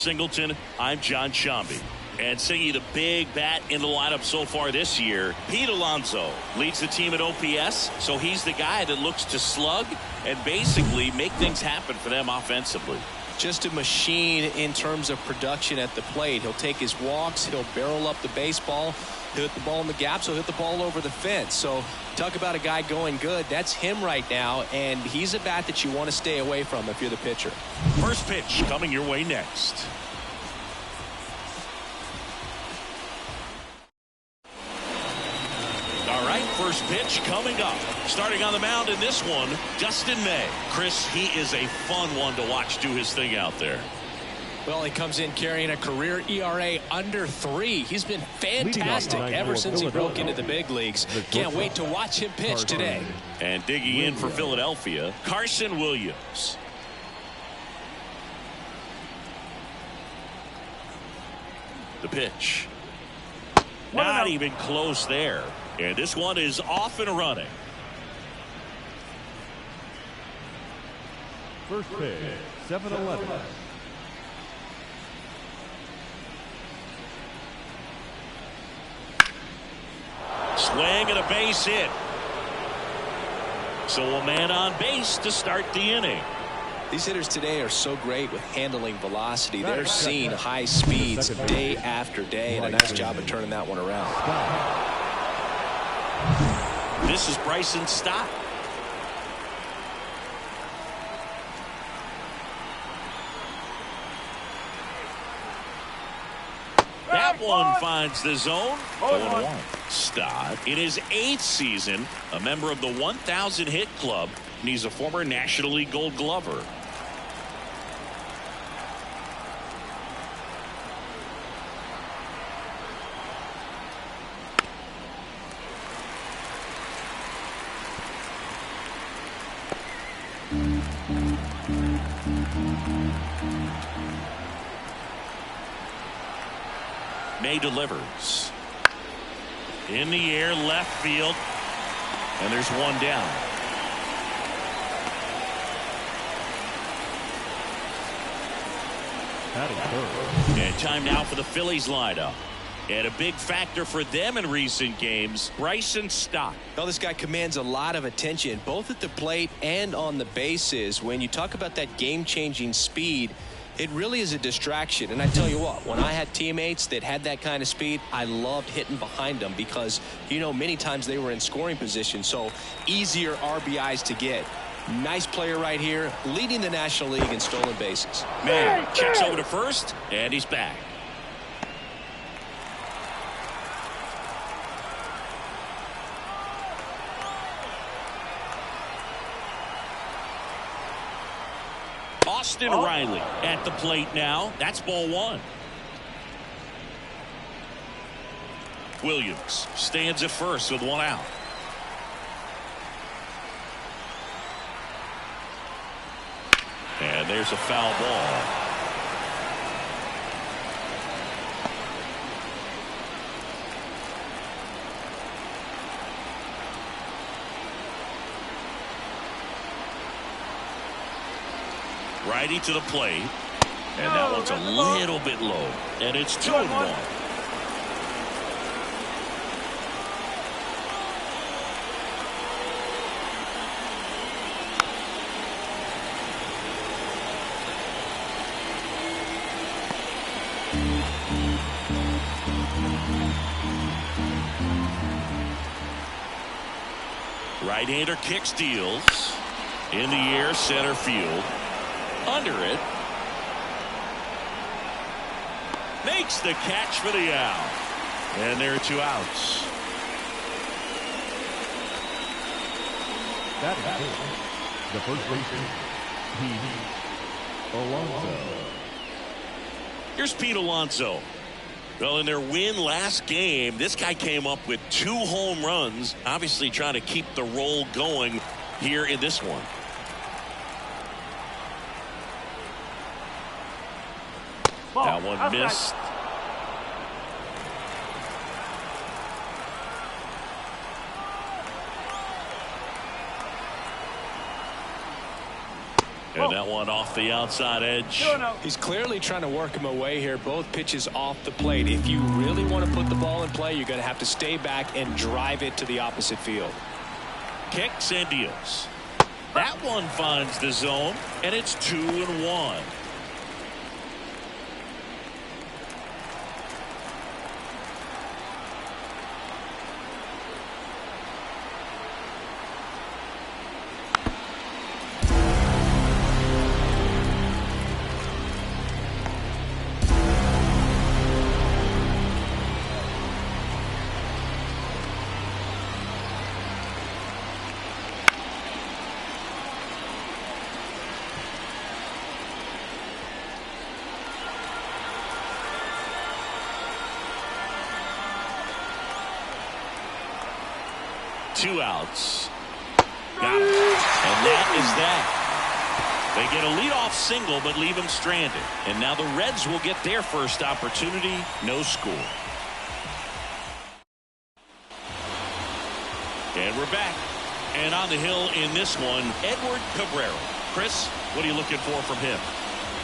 Singleton, I'm John Shambi. And singing the big bat in the lineup so far this year, Pete Alonso leads the team at OPS, so he's the guy that looks to slug and basically make things happen for them offensively. Just a machine in terms of production at the plate. He'll take his walks, he'll barrel up the baseball, he'll hit the ball in the gaps, he'll hit the ball over the fence. So talk about a guy going good. That's him right now, and he's a bat that you want to stay away from if you're the pitcher. First pitch coming your way next. All right, first pitch coming up. Starting on the mound in this one, Dustin May. Chris, he is a fun one to watch do his thing out there. Well, he comes in carrying a career ERA under 3. He's been fantastic ever since he broke into the big leagues. Can't wait to watch him pitch today. And digging in for Philadelphia, Carson Williams. The pitch. Not even close there. And this one is off and running. First pitch, 7-11. Swing and a base hit. So a man on base to start the inning. These hitters today are so great with handling velocity. They're seeing high speeds day after day, and a nice job of turning that one around. This is Bryson Stott. That one finds the zone. 0-1. Stott in his 8th season, a member of the 1,000 hit club, and he's a former National League Gold Glover. May delivers. In the air, left field. And there's one down. And time now for the Phillies lineup. And a big factor for them in recent games, Bryson Stott. Well, this guy commands a lot of attention, both at the plate and on the bases. When you talk about that game-changing speed, it really is a distraction. And I tell you what, when I had teammates that had that kind of speed, I loved hitting behind them because, you know, many times they were in scoring position, so easier RBIs to get. Nice player right here, leading the National League in stolen bases. Man checks over to first, and he's back. Austin Riley at the plate now. That's ball 1. Williams stands at first with 1 out. And there's a foul ball. Righty to the plate. And that one's a little bit low. And it's 2-1. Right-hander kicks, deals. In the air, center field. Under it. Makes the catch for the out. And there are 2 outs. That is the first baseman, Pete Alonso. Here's Pete Alonso. Well, in their win last game, this guy came up with 2 home runs, obviously trying to keep the roll going here in this one. That one missed. And And that one off the outside edge. He's clearly trying to work him away here. Both pitches off the plate. If you really want to put the ball in play, you're going to have to stay back and drive it to the opposite field. Kicks and deals. That one finds the zone, and it's 2-1. Two outs. Got him. And that is that. They get a leadoff single but leave him stranded. And now the Reds will get their first opportunity. No score. And we're back. And on the hill in this one, Edward Cabrera. Chris, what are you looking for from him?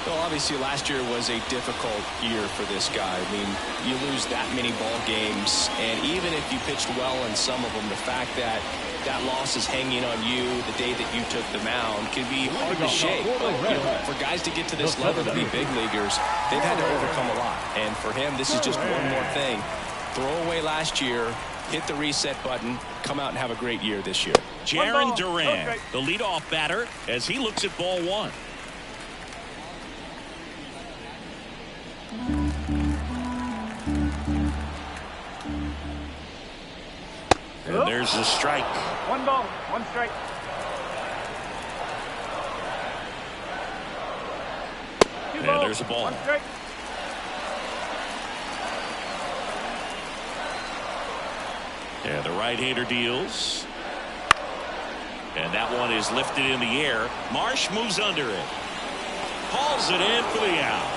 Well, obviously last year was a difficult year for this guy. I mean, you lose that many ball games, and even if you pitched well in some of them, the fact that that loss is hanging on you the day that you took the mound can be hard to shake. But, for guys to get to this level, to be big leaguers, they've had to overcome a lot. And for him, this is just one more thing. Throw away last year, hit the reset button, come out and have a great year this year. Jaron Duran, the leadoff batter, as he looks at ball one. And there's a strike. 1 ball, 1 strike. And there's a ball. 1 strike. And the right-hander deals. And that one is lifted in the air. Marsh moves under it. Hauls it in for the out.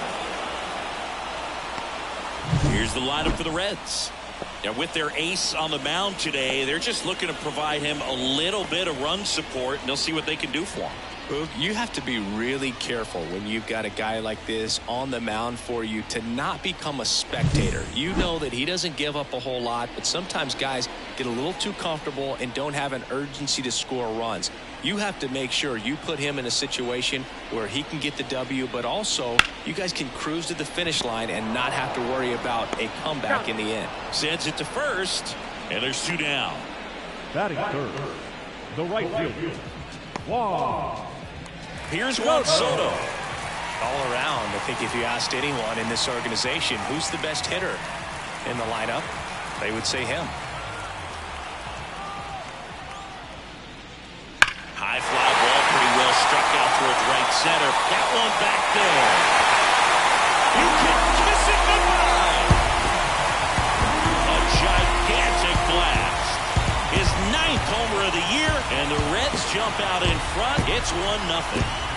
Here's the lineup for the Reds. And with their ace on the mound today, they're just looking to provide him a little bit of run support, and they'll see what they can do for him. You have to be really careful when you've got a guy like this on the mound for you to not become a spectator. You know that he doesn't give up a whole lot, but sometimes guys get a little too comfortable and don't have an urgency to score runs. You have to make sure you put him in a situation where he can get the W, but also you guys can cruise to the finish line and not have to worry about a comeback in the end. Sends it to first, and there's 2 down. Batting third, the right fielder, Juan. Here's Juan Soto. All around, I think if you asked anyone in this organization who's the best hitter in the lineup, they would say him. High fly ball, pretty well struck out towards right center. That one back there. You can kiss it goodbye. A gigantic blast. His 9th homer of the year, and the Reds jump out in front. It's 1-0.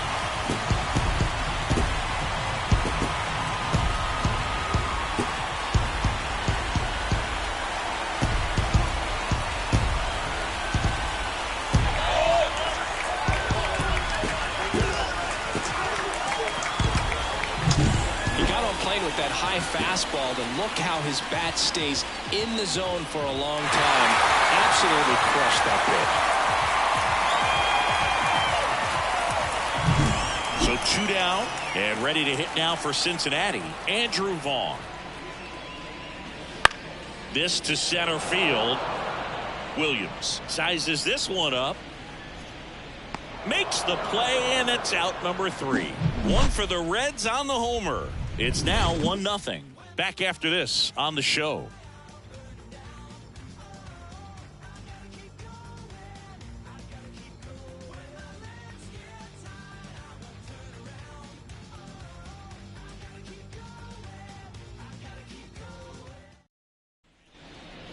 With that high fastball, then look how his bat stays in the zone for a long time. Absolutely crushed that pitch. So 2 down and ready to hit now for Cincinnati, Andrew Vaughn. This to center field. Williams sizes this one up. Makes the play, and it's out number 3. One for the Reds on the homer. It's now 1-0. Back after this on the show.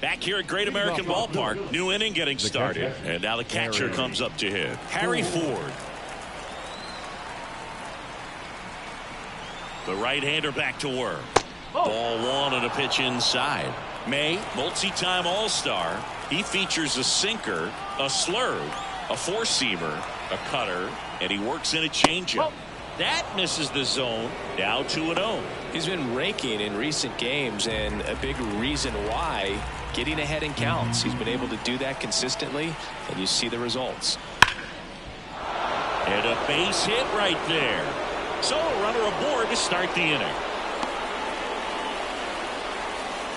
Back here at Great American Ballpark, new inning getting started. And now the catcher comes up to hit. Harry Ford. The right-hander back to work. Ball 1 and a pitch inside. May, multi-time All-Star. He features a sinker, a slurve, A four-seamer, a cutter, and he works in a changeup. That misses the zone. Now 2-0. He's been raking in recent games, and a big reason why, getting ahead in counts. He's been able to do that consistently, and you see the results. And a base hit right there. So a runner aboard to start the inning.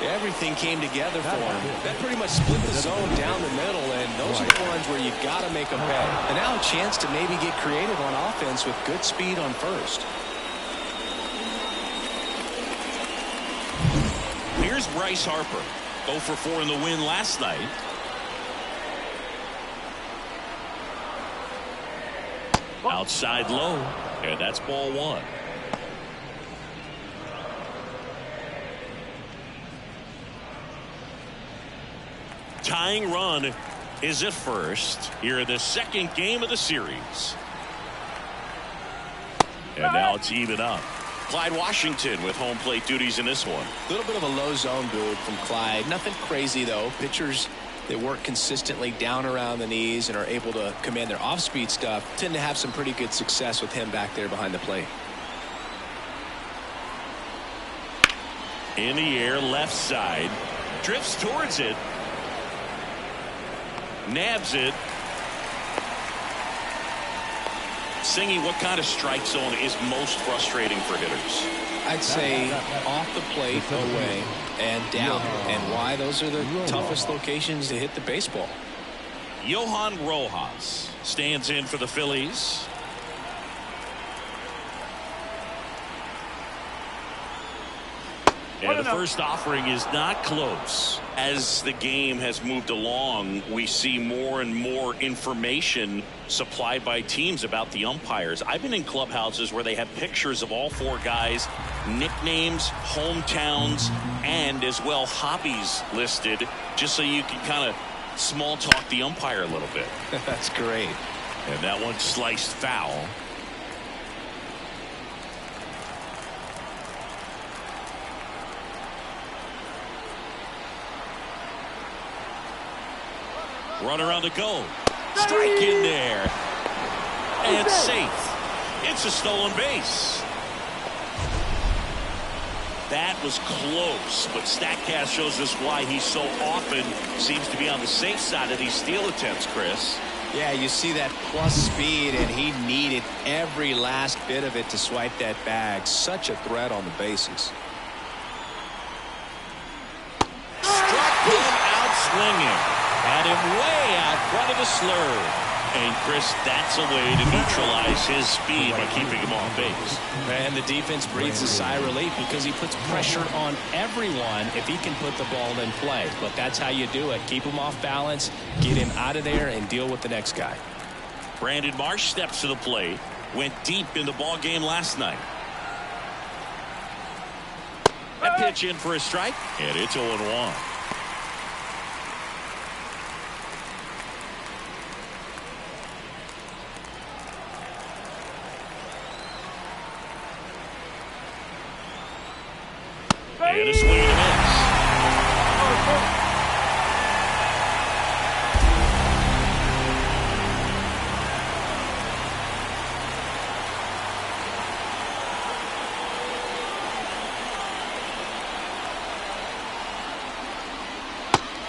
Everything came together for him. That pretty much split the zone down the middle, and those are the ones where you got to make a bet. And now a chance to maybe get creative on offense with good speed on first. Here's Bryce Harper. 0 for 4 in the win last night. Outside low, and that's ball 1. Tying run is at first here in the second game of the series. And now it's even up. Clyde Washington with home plate duties in this one. A little bit of a low zone boot from Clyde. Nothing crazy, though. Pitchers that work consistently down around the knees and are able to command their off-speed stuff tend to have some pretty good success with him back there behind the plate. In the air, left side. Drifts towards it. Nabs it. Singy, what kind of strike zone is most frustrating for hitters? I'd say off the plate, away, and down. And why? Those are the toughest locations to hit the baseball. Johan Rojas stands in for the Phillies. And the first offering is not close. As the game has moved along, we see more and more information supplied by teams about the umpires. I've been in clubhouses where they have pictures of all 4 guys, nicknames, hometowns, and as well hobbies listed, just so you can kind of small talk the umpire a little bit. That's great. And that one sliced foul. Runner on the go. Strike in there. And safe. It's a stolen base. That was close, but StatCast shows us why he so often seems to be on the safe side of these steal attempts, Chris. Yeah, you see that plus speed, and he needed every last bit of it to swipe that bag. Such a threat on the bases. Struck him out swinging. Had him way out front of the slurve. And, Chris, that's a way to neutralize his speed by keeping him off base. And the defense breathes a sigh of relief because he puts pressure on everyone if he can put the ball in play. But that's how you do it. Keep him off balance, get him out of there, and deal with the next guy. Brandon Marsh steps to the plate. Went deep in the ball game last night. That pitch in for a strike, and it's 0-1. And a swing and a miss.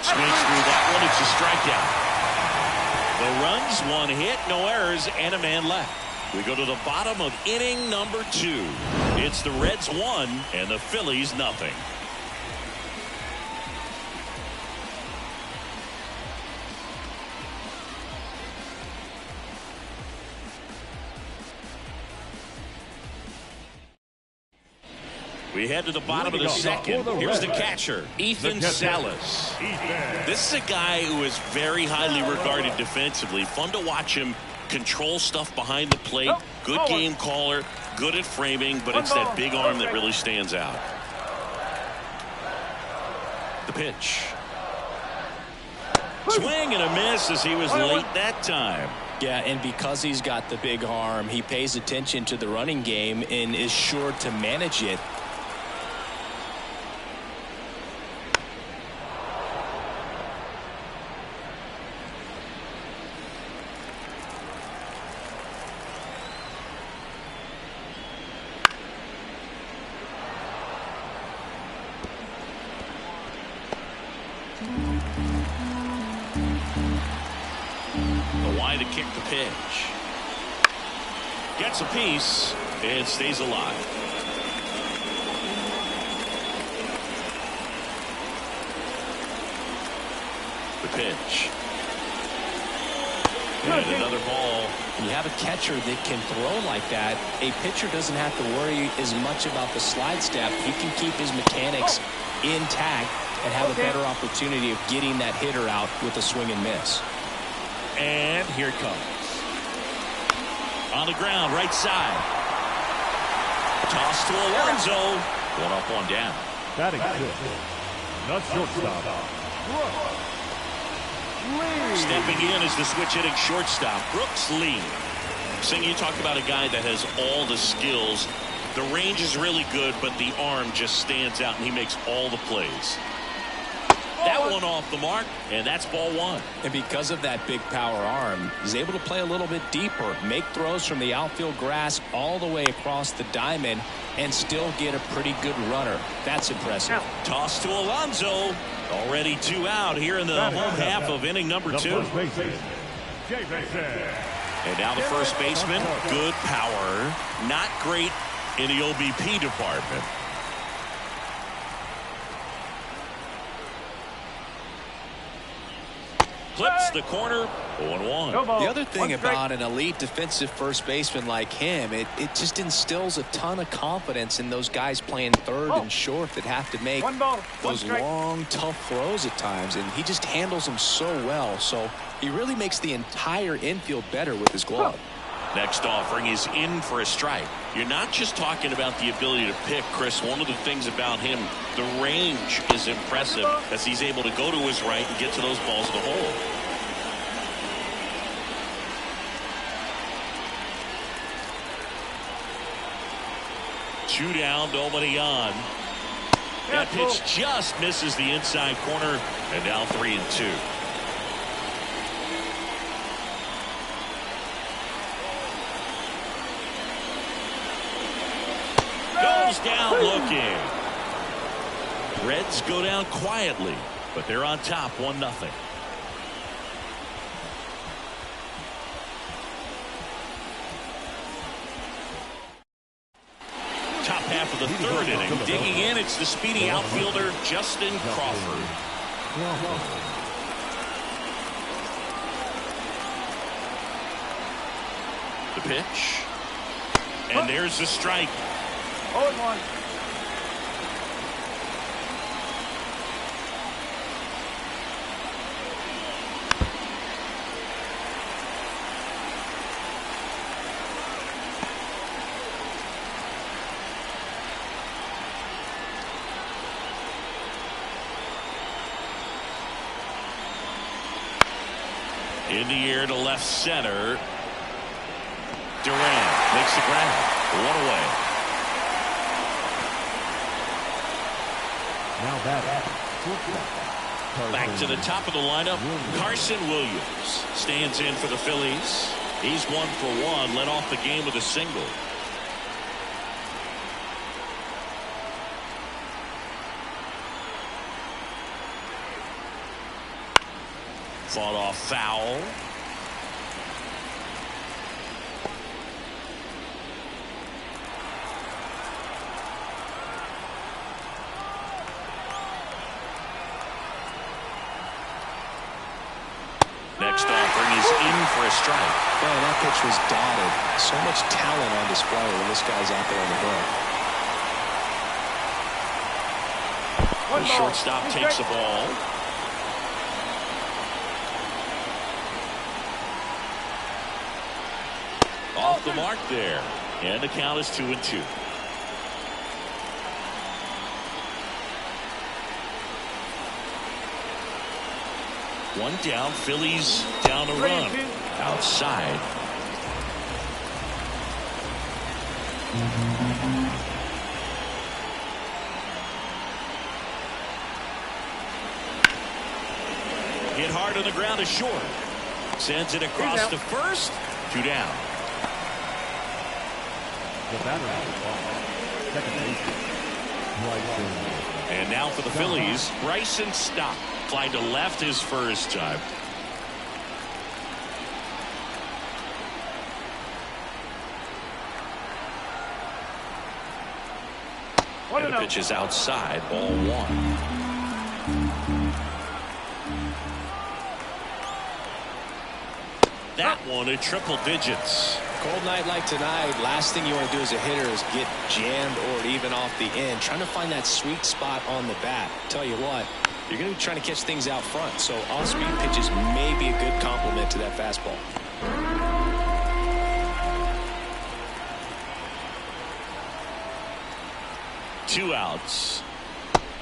Swings through that one. It's a strikeout. The runs, 1 hit, no errors, and a man left. We go to the bottom of inning number 2. It's the Reds 1 and the Phillies nothing. We head to the bottom of the second. Here's the catcher, Ethan Salas. This is a guy who is very highly regarded defensively. Fun to watch him control stuff behind the plate. Good game caller, good at framing, but it's that big arm that really stands out. The pitch. Swing and a miss as he was late that time. Yeah, and because he's got the big arm, he pays attention to the running game and is sure to manage it. try to kick the pitch. Gets a piece and stays alive. The pitch. And another ball. You have a catcher that can throw like that. A pitcher doesn't have to worry as much about the slide step. He can keep his mechanics intact and have a better opportunity of getting that hitter out with a swing and miss. And here it comes. On the ground, right side. Toss to Alonso. One up, one down. Batting fifth, the shortstop, Stepping in as the switch hitting shortstop, Brooks Lee. Sing, you talk about a guy that has all the skills. The range is really good, but the arm just stands out, and he makes all the plays. That one off the mark, and that's ball one. And because of that big power arm, he's able to play a little bit deeper, make throws from the outfield grass all the way across the diamond, and still get a pretty good runner. That's impressive. Toss to Alonso. Already 2 out here in the home half of inning number 2. And now the first baseman, good power, not great in the OBP department. Clips the corner, 0-1. The other thing about an elite defensive first baseman like him, it just instills a ton of confidence in those guys playing third and short that have to make those long, tough throws at times, and he just handles them so well. So he really makes the entire infield better with his glove. Next offering is in for a strike. You're not just talking about the ability to pick, Chris. One of the things about him, the range is impressive as he's able to go to his right and get to those balls in the hole. Two down, nobody on. That pitch just misses the inside corner, and now 3-2. Goes down looking. Reds go down quietly, but they're on top 1-0. Top half of the third inning. Digging in, it's the speedy outfielder Justin Crawford. The pitch. And there's the strike. 0-1. In the air to left center. Duran makes the grab. One away. now batting. Back to the top of the lineup, Carson Williams stands in for the Phillies. He's 1 for 1, led off the game with a single. Fought off foul. Next offering is in for a strike. Man, that pitch was dotted. So much talent on display when this guy's out there on the hill. The shortstop takes the ball. Off the mark there. And the count is 2-2. One down, Phillies down a run. Outside. Hit hard on the ground is short. Sends it across to first. 2 down. The batter on the ball. Second baseman, Bryson. And now for the Phillies, Bryson Stott. Fly to left his first time. And the pitch is outside, ball one. That one at triple digits. Cold night like tonight, last thing you want to do as a hitter is get jammed or even off the end. Trying to find that sweet spot on the bat. Tell you what, you're going to be trying to catch things out front. So off-speed pitches may be a good complement to that fastball. Two outs.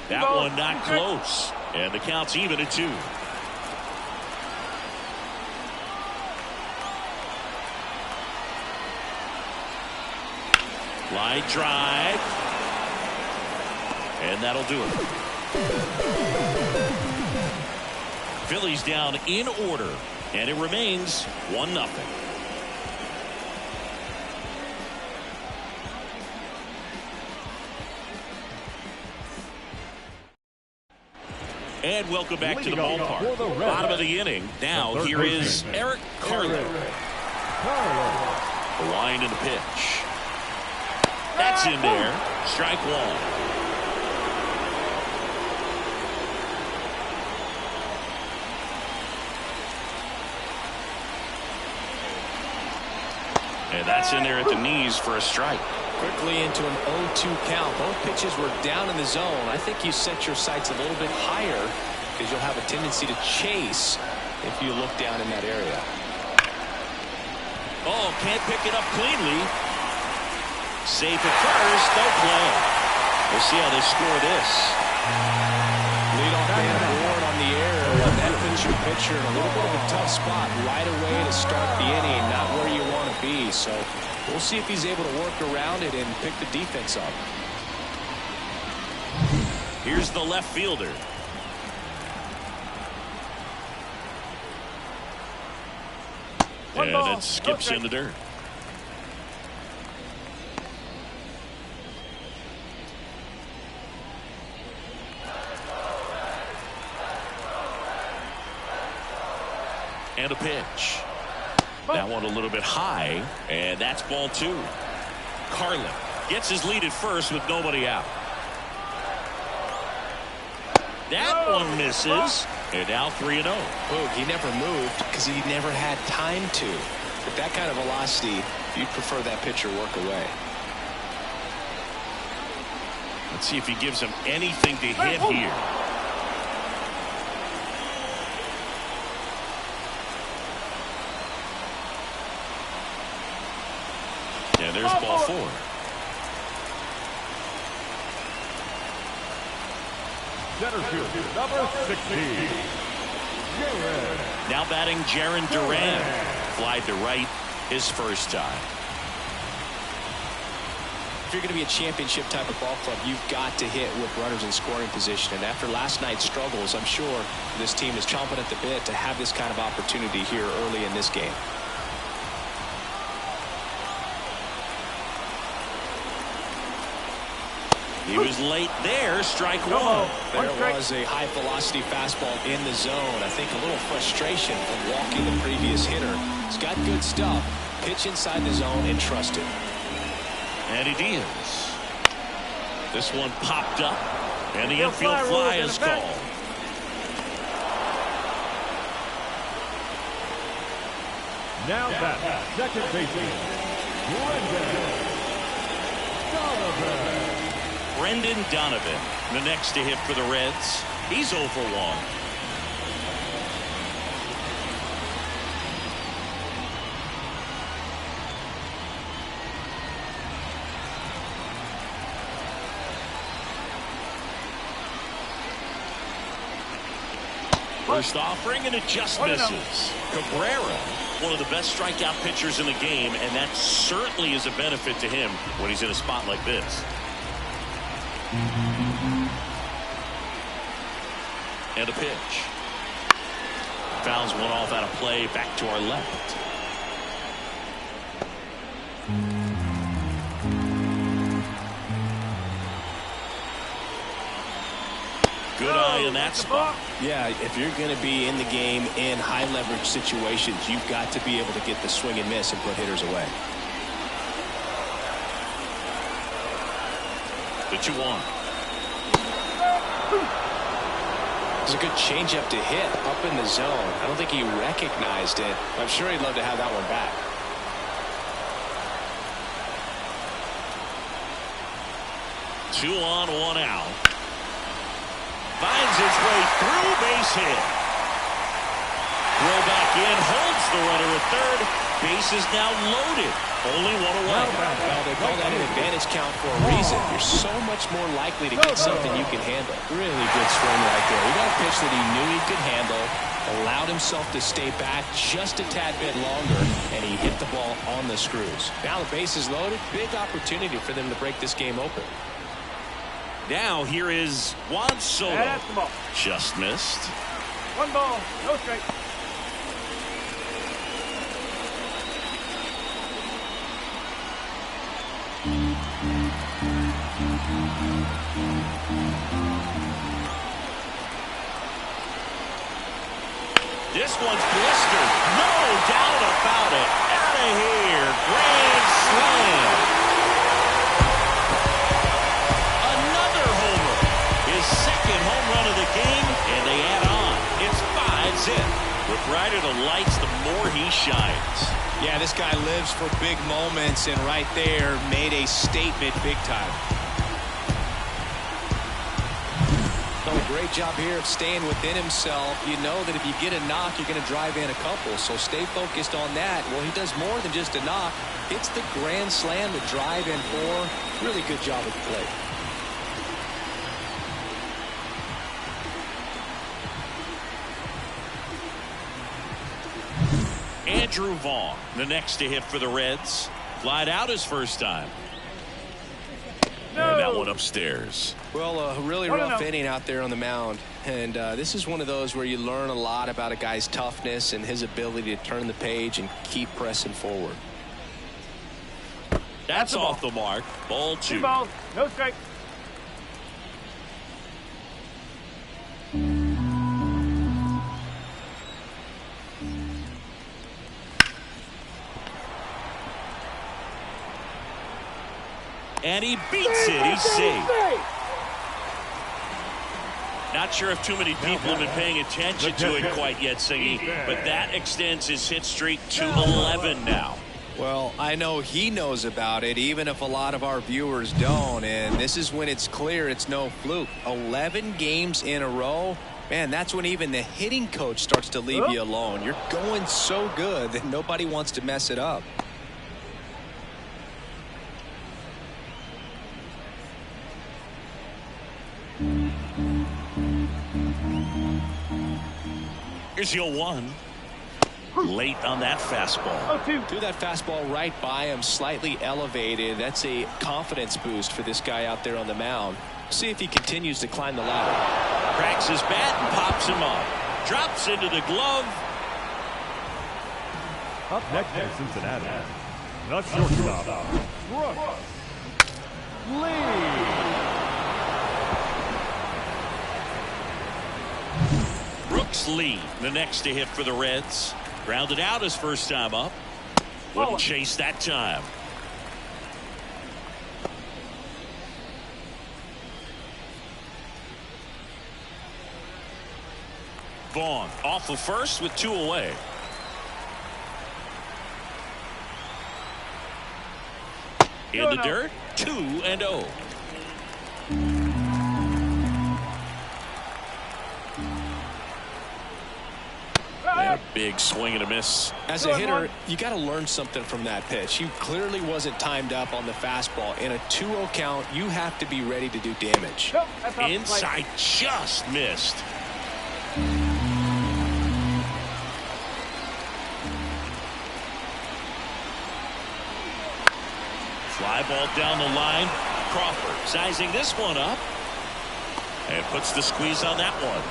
That one not close. And the count's even at 2. Line drive. And that'll do it. Phillies down in order. And it remains 1-0. And welcome back to the ballpark. Bottom of the inning. Now here is Eric Carlin. The wind and the pitch. That's in there. Strike one. And that's in there at the knees for a strike. Quickly into an 0-2 count. Both pitches were down in the zone. I think you set your sights a little bit higher because you'll have a tendency to chase if you look down in that area. Oh, can't pick it up cleanly. Safe at first, no play. We'll see how they score this. Leadoff man board on the air. That puts your pitcher in a little bit of a tough spot right away to start the inning. Not where you want to be. So we'll see if he's able to work around it and pick the defense up. Here's the left fielder. And it skips in the dirt. And a pitch. That one a little bit high, and that's ball 2. Carlin gets his lead at first with nobody out. That one misses, and now 3-0. Boog, he never moved because he never had time to. With that kind of velocity, you'd prefer that pitcher work away. Let's see if he gives him anything to hit here. And there's ball 4. Center field, number 16. Now batting Jaron Duran. Flied to right his first time. If you're going to be a championship type of ball club, you've got to hit with runners in scoring position. And after last night's struggles, I'm sure this team is chomping at the bit to have this kind of opportunity here early in this game. He was late there. Strike one. There was a high velocity fastball in the zone. I think a little frustration from walking the previous hitter. He's got good stuff. Pitch inside the zone and trust it. And it is. This one popped up. And the infield fly is called. Now that second baseman, Brendan Donovan, the next to hit for the Reds. He's 0 for 1. First offering, and it just misses. Cabrera, one of the best strikeout pitchers in the game, and that certainly is a benefit to him when he's in a spot like this. And a pitch. Fouls one off out of play, back to our left. Good eye in that spot. Yeah, if you're going to be in the game in high leverage situations, you've got to be able to get the swing and miss and put hitters away. The 2-1. It's a good changeup to hit up in the zone. I don't think he recognized it. I'm sure he'd love to have that one back. 2 on, 1 out. Finds his way through, base hit. Throw back in, holds the runner at third. Base is now loaded. Only 1 away. Well, they call that an advantage count for a reason. You're so much more likely to get something you can handle. Really good swing right there. He got a pitch that he knew he could handle, allowed himself to stay back just a tad bit longer, and he hit the ball on the screws. Now the base is loaded. Big opportunity for them to break this game open. Now here is Juan Soto. That's the ball. Just missed. 1 ball, no strike. This one's blistered. No doubt about it. Out of here. Grand slam. Another homer. His second home run of the game, and they add on. It's 5-zip. The brighter the lights, the more he shines. Yeah, this guy lives for big moments, and right there made a statement big time. Great job here of staying within himself. You know that if you get a knock, you're going to drive in a couple. So stay focused on that. Well, he does more than just a knock. Hits the grand slam to drive in 4. Really good job at the plate. Andrew Vaughn, the next to hit for the Reds. Flied out his first time. And that one upstairs. Well, a really rough inning out there on the mound. And this is one of those where you learn a lot about a guy's toughness and his ability to turn the page and keep pressing forward. That's off the mark. Ball 2. 2 balls, no strike. And he beats it. He's safe. Not sure if too many people have been paying attention to it quite yet, Singy, but that extends his hit streak to 11 now. Well, I know he knows about it, even if a lot of our viewers don't. And this is when it's clear it's no fluke. 11 games in a row. Man, that's when even the hitting coach starts to leave you alone. You're going so good that nobody wants to mess it up. Here's the 0-1. Late on that fastball. Threw that fastball right by him, slightly elevated. That's a confidence boost for this guy out there on the mound. See if he continues to climb the ladder. Cracks his bat and pops him up. Drops into the glove. Up next in Cincinnati, the shortstop, Brooks Lee. Brooks Lee, the next to hit for the Reds. Grounded out his first time up. Wouldn't chase that time. Vaughn off of first with 2 away. In the dirt, 2-0. And a big swing and a miss. As a hitter, you got to learn something from that pitch. He clearly wasn't timed up on the fastball. In a 2-0 count, you have to be ready to do damage. Inside, just missed. Fly ball down the line. Crawford sizing this one up. And puts the squeeze on that one.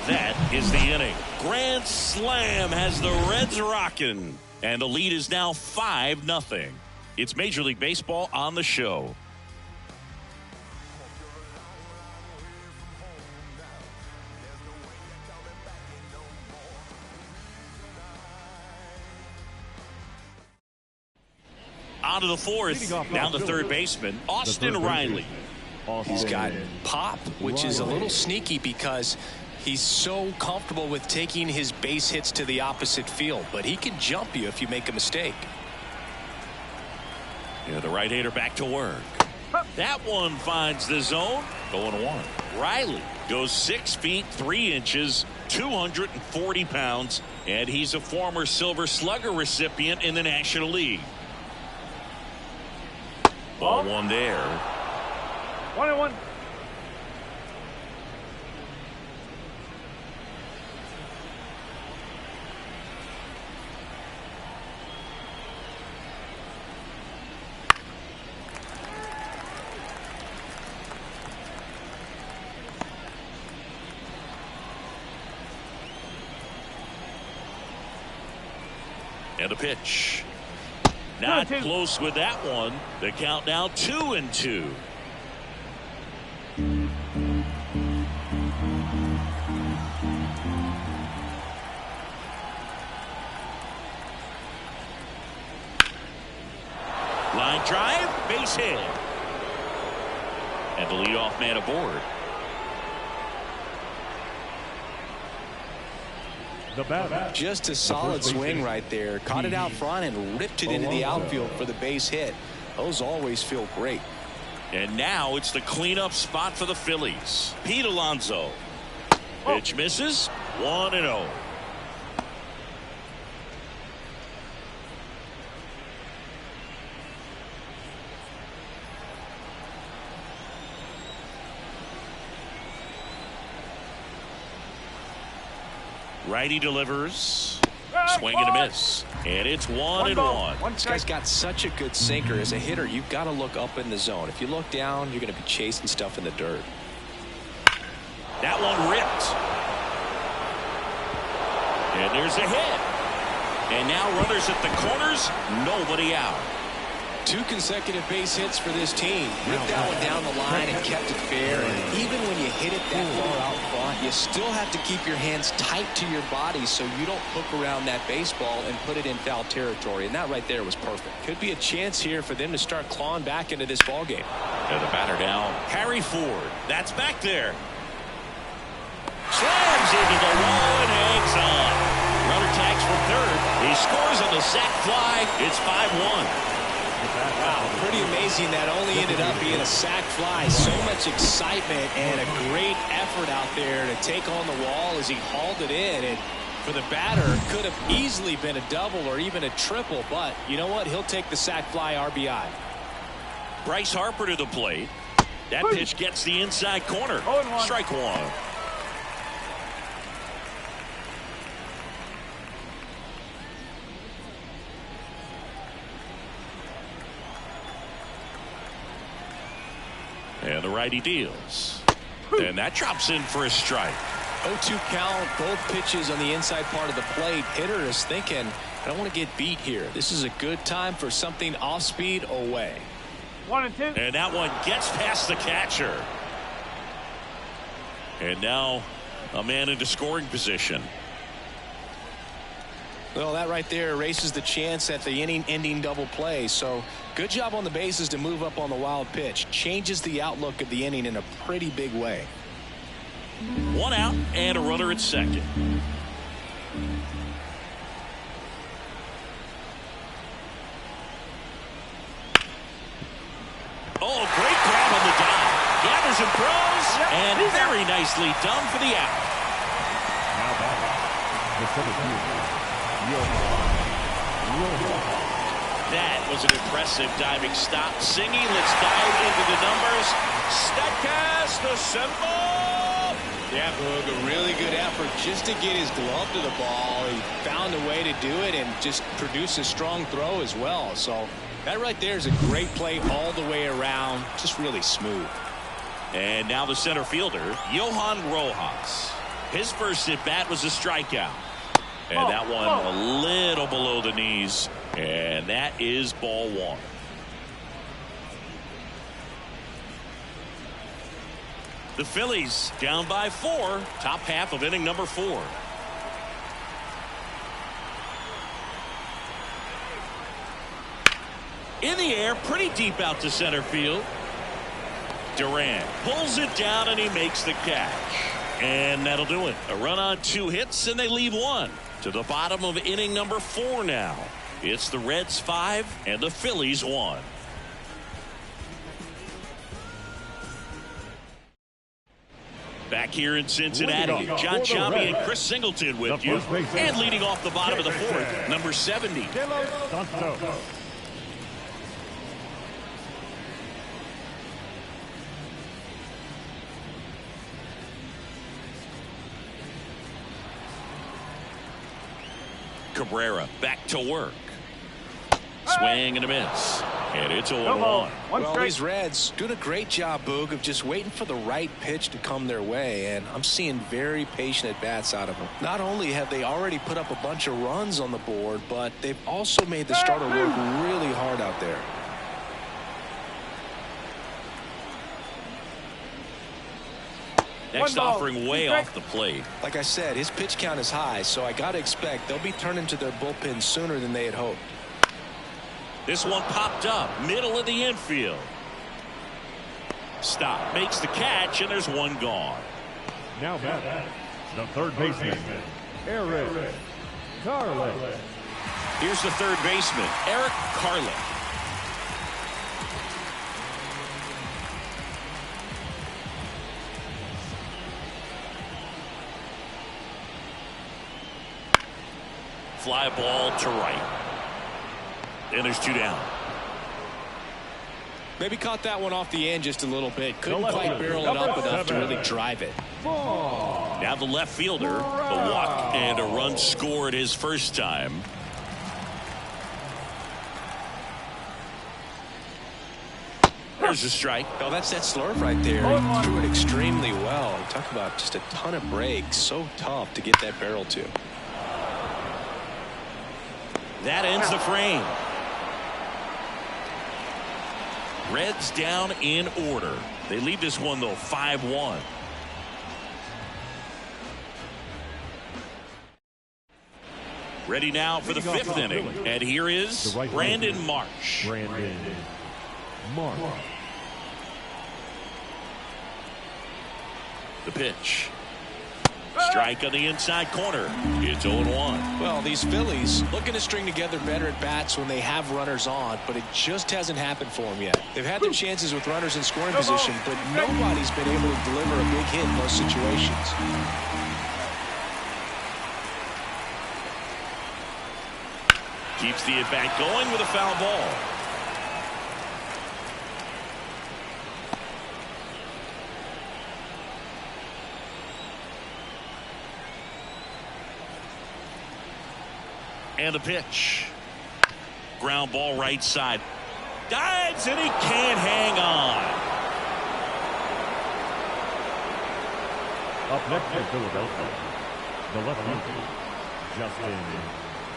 That is the inning. Grand slam has the Reds rocking. And the lead is now 5-0. It's Major League Baseball on the show. On to the fourth. Down to third baseman, Austin Riley. He's got pop, which is a little sneaky because he's so comfortable with taking his base hits to the opposite field, but he can jump you if you make a mistake. Yeah, the right-hander back to work. That one finds the zone. 0-1. Riley goes 6 feet 3 inches, 240 pounds, and he's a former Silver Slugger recipient in the National League. Ball one there. 1-1. And a pitch. Not close with that one. The count now 2-2. Line drive, base hit. And the leadoff man aboard. Just a solid swing right there. Caught it out front and ripped it into the outfield for the base hit. Those always feel great. And now it's the cleanup spot for the Phillies. Pete Alonso. Pitch misses. 1-0. Righty delivers. Swing and a miss. And it's 1-1. This guy's got such a good sinker. As a hitter, you've got to look up in the zone. If you look down, you're going to be chasing stuff in the dirt. That one ripped. And there's a hit. And now runners at the corners. Nobody out. 2 consecutive base hits for this team. Ripped that one down the line and kept it fair. And even when you hit it that far out front, you still have to keep your hands tight to your body so you don't hook around that baseball and put it in foul territory. And that right there was perfect. Could be a chance here for them to start clawing back into this ball game. And the batter down. Harry Ford. That's back there. Slams into the wall and hangs on. Runner tags from third. He scores on the sac fly. It's 5-1. Wow, pretty amazing that only ended up being a sac fly. So much excitement and a great effort out there to take on the wall as he hauled it in. And for the batter, could have easily been a double or even a triple. But you know what? He'll take the sac fly RBI. Bryce Harper to the plate. That pitch gets the inside corner. Strike one. And the righty deals. And that drops in for a strike. 0-2 count, both pitches on the inside part of the plate. Hitter is thinking, I don't want to get beat here. This is a good time for something off speed away. 1-2. And that one gets past the catcher. And now a man into scoring position. Well, that right there erases the chance at the inning-ending double play. So good job on the bases to move up on the wild pitch. Changes the outlook of the inning in a pretty big way. 1 out and a runner at second. Oh, great grab on the dive. Gathers and throws. And very nicely done for the out. Now batting, the center fielder, That was an impressive diving stop. Singing, let's dive into the numbers. Statcast assemble. Yeah, Boog, a really good effort just to get his glove to the ball. He found a way to do it and just produce a strong throw as well. So that right there is a great play all the way around. Just really smooth. And now the center fielder, Johan Rojas. His first at bat was a strikeout. And that one a little below the knees. And that is ball one. The Phillies down by 4. Top half of inning number 4. In the air, pretty deep out to center field. Durant pulls it down and he makes the catch. And that'll do it. A run on 2 hits and they leave 1. To the bottom of inning number 4 now. It's the Reds 5 and the Phillies 1. Back here in Cincinnati, John Sciambi and Chris Singleton with you. And leading off the bottom of the 4th, number 70. Cabrera back to work. Swing and a miss. And it's 0-1. Well, these Reds doing a great job, Boog, of just waiting for the right pitch to come their way, and I'm seeing very patient at-bats out of them. Not only have they already put up a bunch of runs on the board, but they've also made the starter work really hard out there. Next offering way off the plate. Like I said, his pitch count is high, so I got to expect they'll be turning to their bullpen sooner than they had hoped. This one popped up, middle of the infield. Stop, makes the catch, and there's 1 gone. Now back, the third baseman, Eric Carlin. Here's the third baseman, Eric Carlin. Fly ball to right. And there's 2 down. Maybe caught that one off the end just a little bit. Couldn't quite barrel it up enough to really drive it. Now the left fielder, a walk and a run scored his first time. There's a strike. Oh, that's that slurve right there. He threw it extremely well. Talk about just a ton of breaks. So tough to get that barrel to. That ends the frame. Reds down in order. They lead this one, though, 5-1. Ready now for the 5th inning. And here is Brandon Marsh. The pitch. Strike on the inside corner. It's 0-1. Well, these Phillies looking to string together better at bats when they have runners on, but it just hasn't happened for them yet. They've had their chances with runners in scoring position, but nobody's been able to deliver a big hit in those situations. Keeps the at-bat going with a foul ball. And the pitch. Ground ball right side. Dives and he can't hang on. Up next for Philadelphia, the left-hander, Justin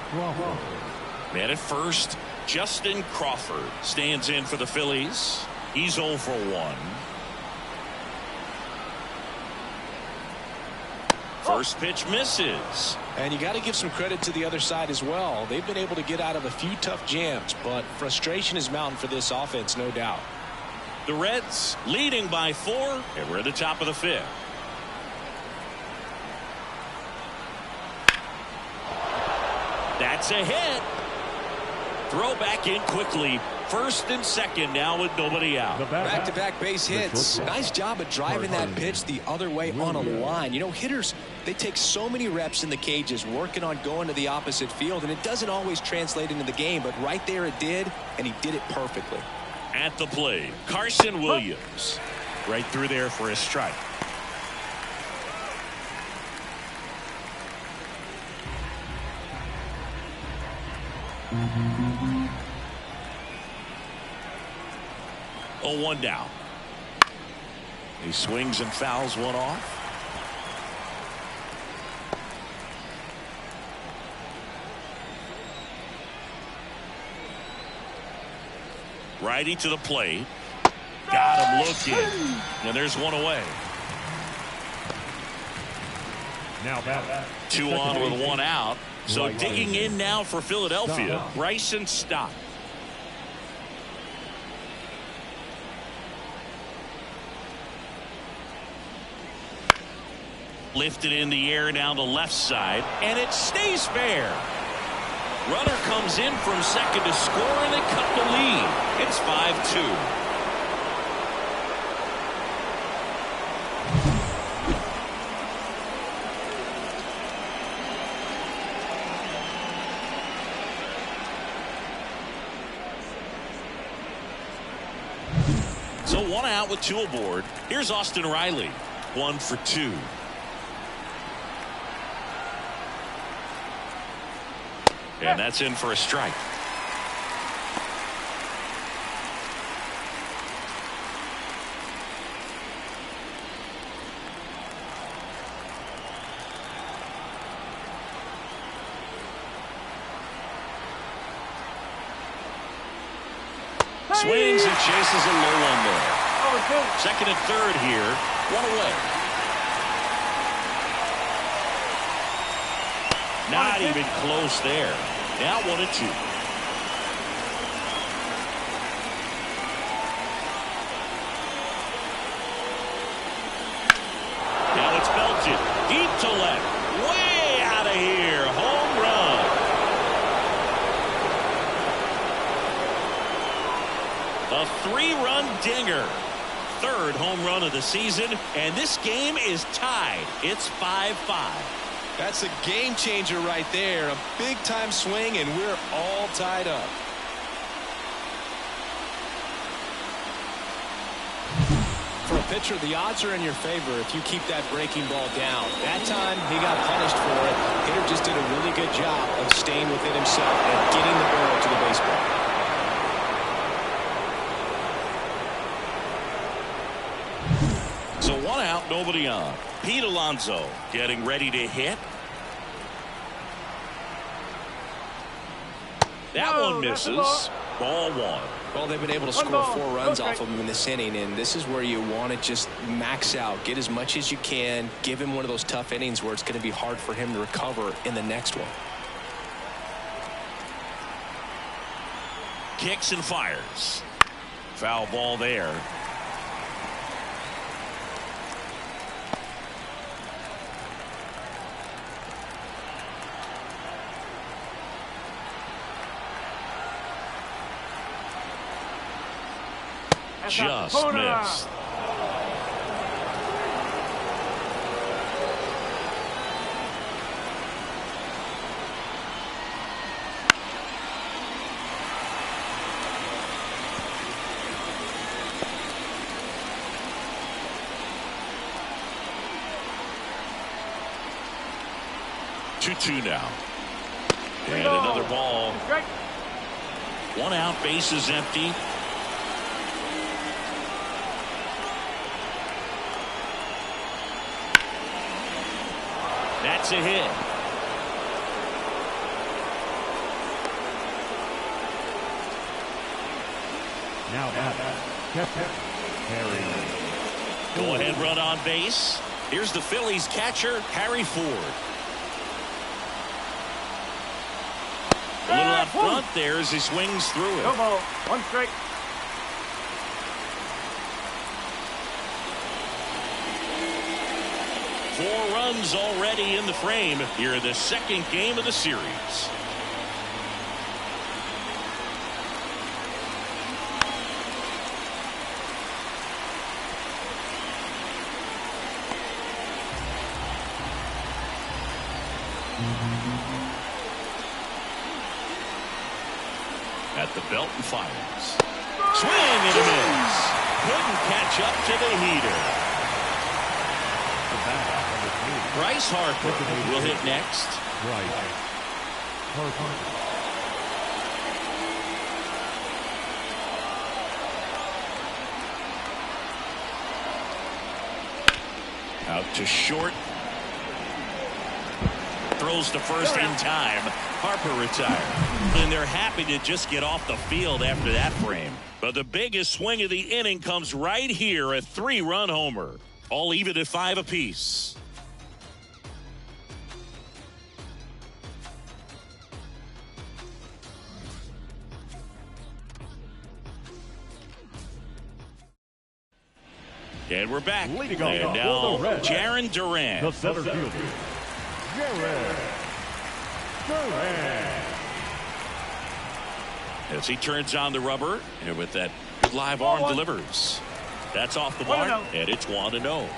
Crawford. Man at first, Justin Crawford stands in for the Phillies. He's 0 for 1. First pitch misses. And you got to give some credit to the other side as well. They've been able to get out of a few tough jams, but frustration is mounting for this offense, no doubt. The Reds leading by 4, and we're at the top of the 5th. That's a hit. Throw back in quickly. First and second now with nobody out. Back-to-back base hits. Nice job of driving that pitch the other way on a line. You know, hitters, they take so many reps in the cages working on going to the opposite field, and it doesn't always translate into the game, but right there it did, and he did it perfectly. At the plate, Carson Williams. Right through there for a strike. Oh, 1 down. He swings and fouls one off. Righty to the plate. Got him looking. And there's one away. Now back. 2 on with 1 out. So digging in now for Philadelphia, Bryson Stott. Lifted in the air down the left side, and it stays fair. Runner comes in from second to score, and they cut the lead. It's 5-2. So 1 out with 2 aboard. Here's Austin Riley. 1 for 2. And that's in for a strike. Swings and chases a low one there. Second and third here. 1 away. Not even close there. Now 1-2. Now it's belted deep to left. Way out of here. Home run. A 3-run dinger. 3rd home run of the season, and this game is tied. It's 5-5. That's a game changer right there. A big time swing, and we're all tied up. For a pitcher, the odds are in your favor if you keep that breaking ball down. That time, he got punished for it. Hitter just did a really good job of staying within himself and getting the barrel to the baseball. So 1 out, nobody on. Pete Alonso getting ready to hit. That one misses. Ball 1. Well, they've been able to score 4 runs off of him in this inning, and this is where you want to just max out, get as much as you can, give him one of those tough innings where it's going to be hard for him to recover in the next one. Kicks and fires. Foul ball there. Just missed. Two now. And another ball. 1 out, bases empty. That's a hit. Now Harry. Go ahead run on base. Here's the Phillies catcher, Harry Ford. A little out front there as he swings through it. No ball. 1 strike. Four runs already in the frame here in the 2nd game of the series. At the belt and fires. Swing and a miss. Couldn't catch up to the heater. Bryce Harper will hit next. Right. Harper. Out to short. Throws to first in time. Harper retired. And they're happy to just get off the field after that frame. But the biggest swing of the inning comes right here, a 3-run homer. All even at 5 apiece. And we're back. Leading And off now, for the Reds, Jaron Duran. the center fielder, Jaron Duran. As he turns on the rubber, and with that good live arm delivers. That's off the mark, and it's 1-0.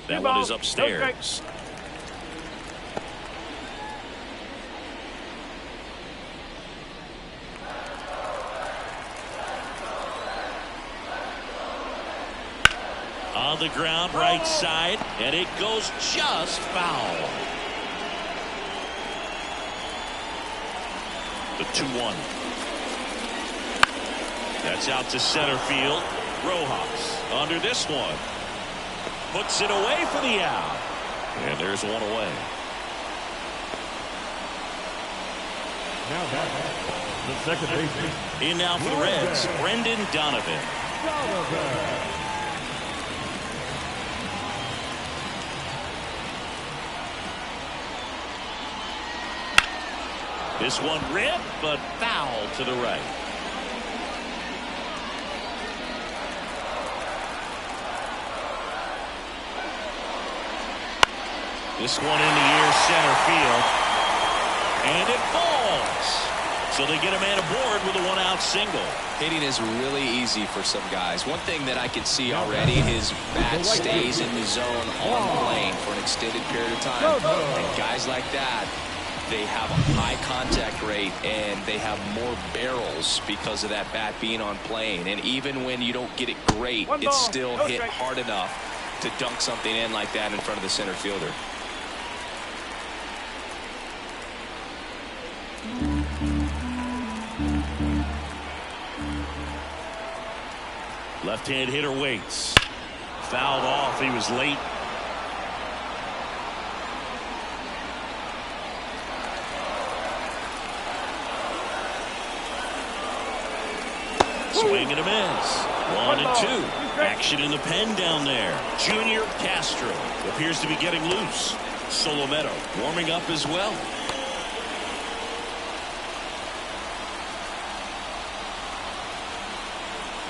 That one is upstairs. On the ground, right side, and it goes just foul. The 2-1. That's out to center field. Rojas under this one. Puts it away for the out. And there's one away. Now the second baseman. In now for the Reds, Brendan Donovan. This one ripped, but foul to the right. This one in the air, center field. And it falls. So they get a man aboard with a one-out single. Hitting is really easy for some guys. One thing that I can see already, his bat stays in the zone on the plane for an extended period of time. And guys like that, they have a high contact rate and they have more barrels because of that bat being on plane. And even when you don't get it great, it's still hit hard enough to dunk something in like that in front of the center fielder. Left-hand hitter waits. Fouled off. He was late. Swing and a miss. 1-2. Action in the pen down there. Junior Castro appears to be getting loose. Solometo warming up as well.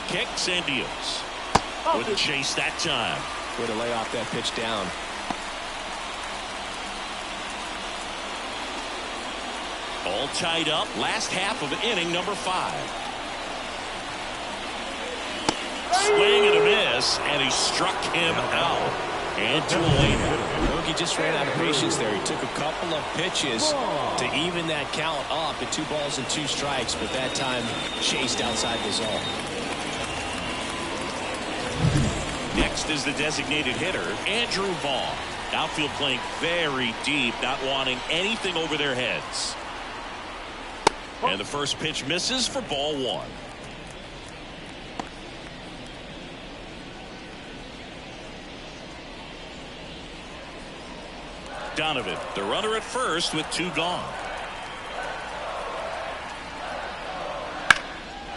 Kicks and deals. Wouldn't chase that time. Way to lay off that pitch down. All tied up. Last half of inning number 5. Swing and a miss, and he struck him out. And 2 away now. Look, he just ran out of patience there. He took a couple of pitches to even that count up at 2 balls and 2 strikes, but that time chased outside the zone. Next is the designated hitter, Andrew Vaughn. Outfield playing very deep, not wanting anything over their heads. And the first pitch misses for ball 1. Donovan, the runner at first with 2 gone.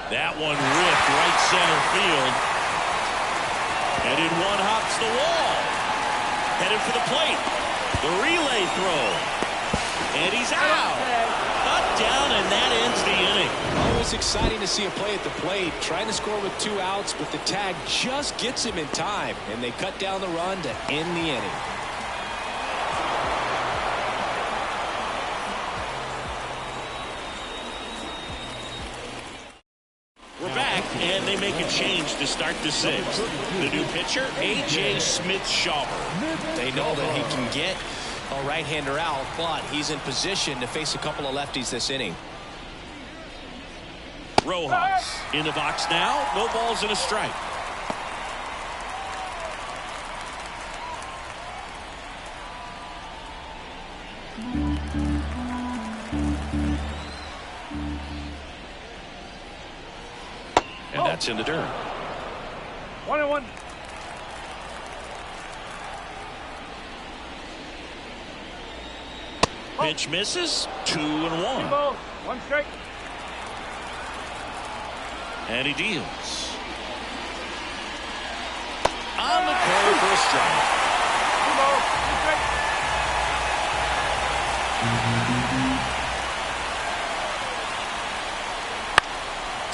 That one ripped right center field. And in one hops the wall. Headed for the plate. The relay throw. And he's out. Cut down, and that ends the inning. Always exciting to see a play at the plate. Trying to score with 2 outs, but the tag just gets him in time. And they cut down the run to end the inning. And they make a change to start the 6th. The new pitcher, A.J. Smith-Shawver. They know that he can get a right-hander out, but he's in position to face a couple of lefties this inning. Rojas in the box now. No balls and a strike. And that's in the dirt. 1-1. Pitch misses. 2-1. 2 balls, 1 strike. And he deals. On the curve for a strike. 2 balls, 2 strike.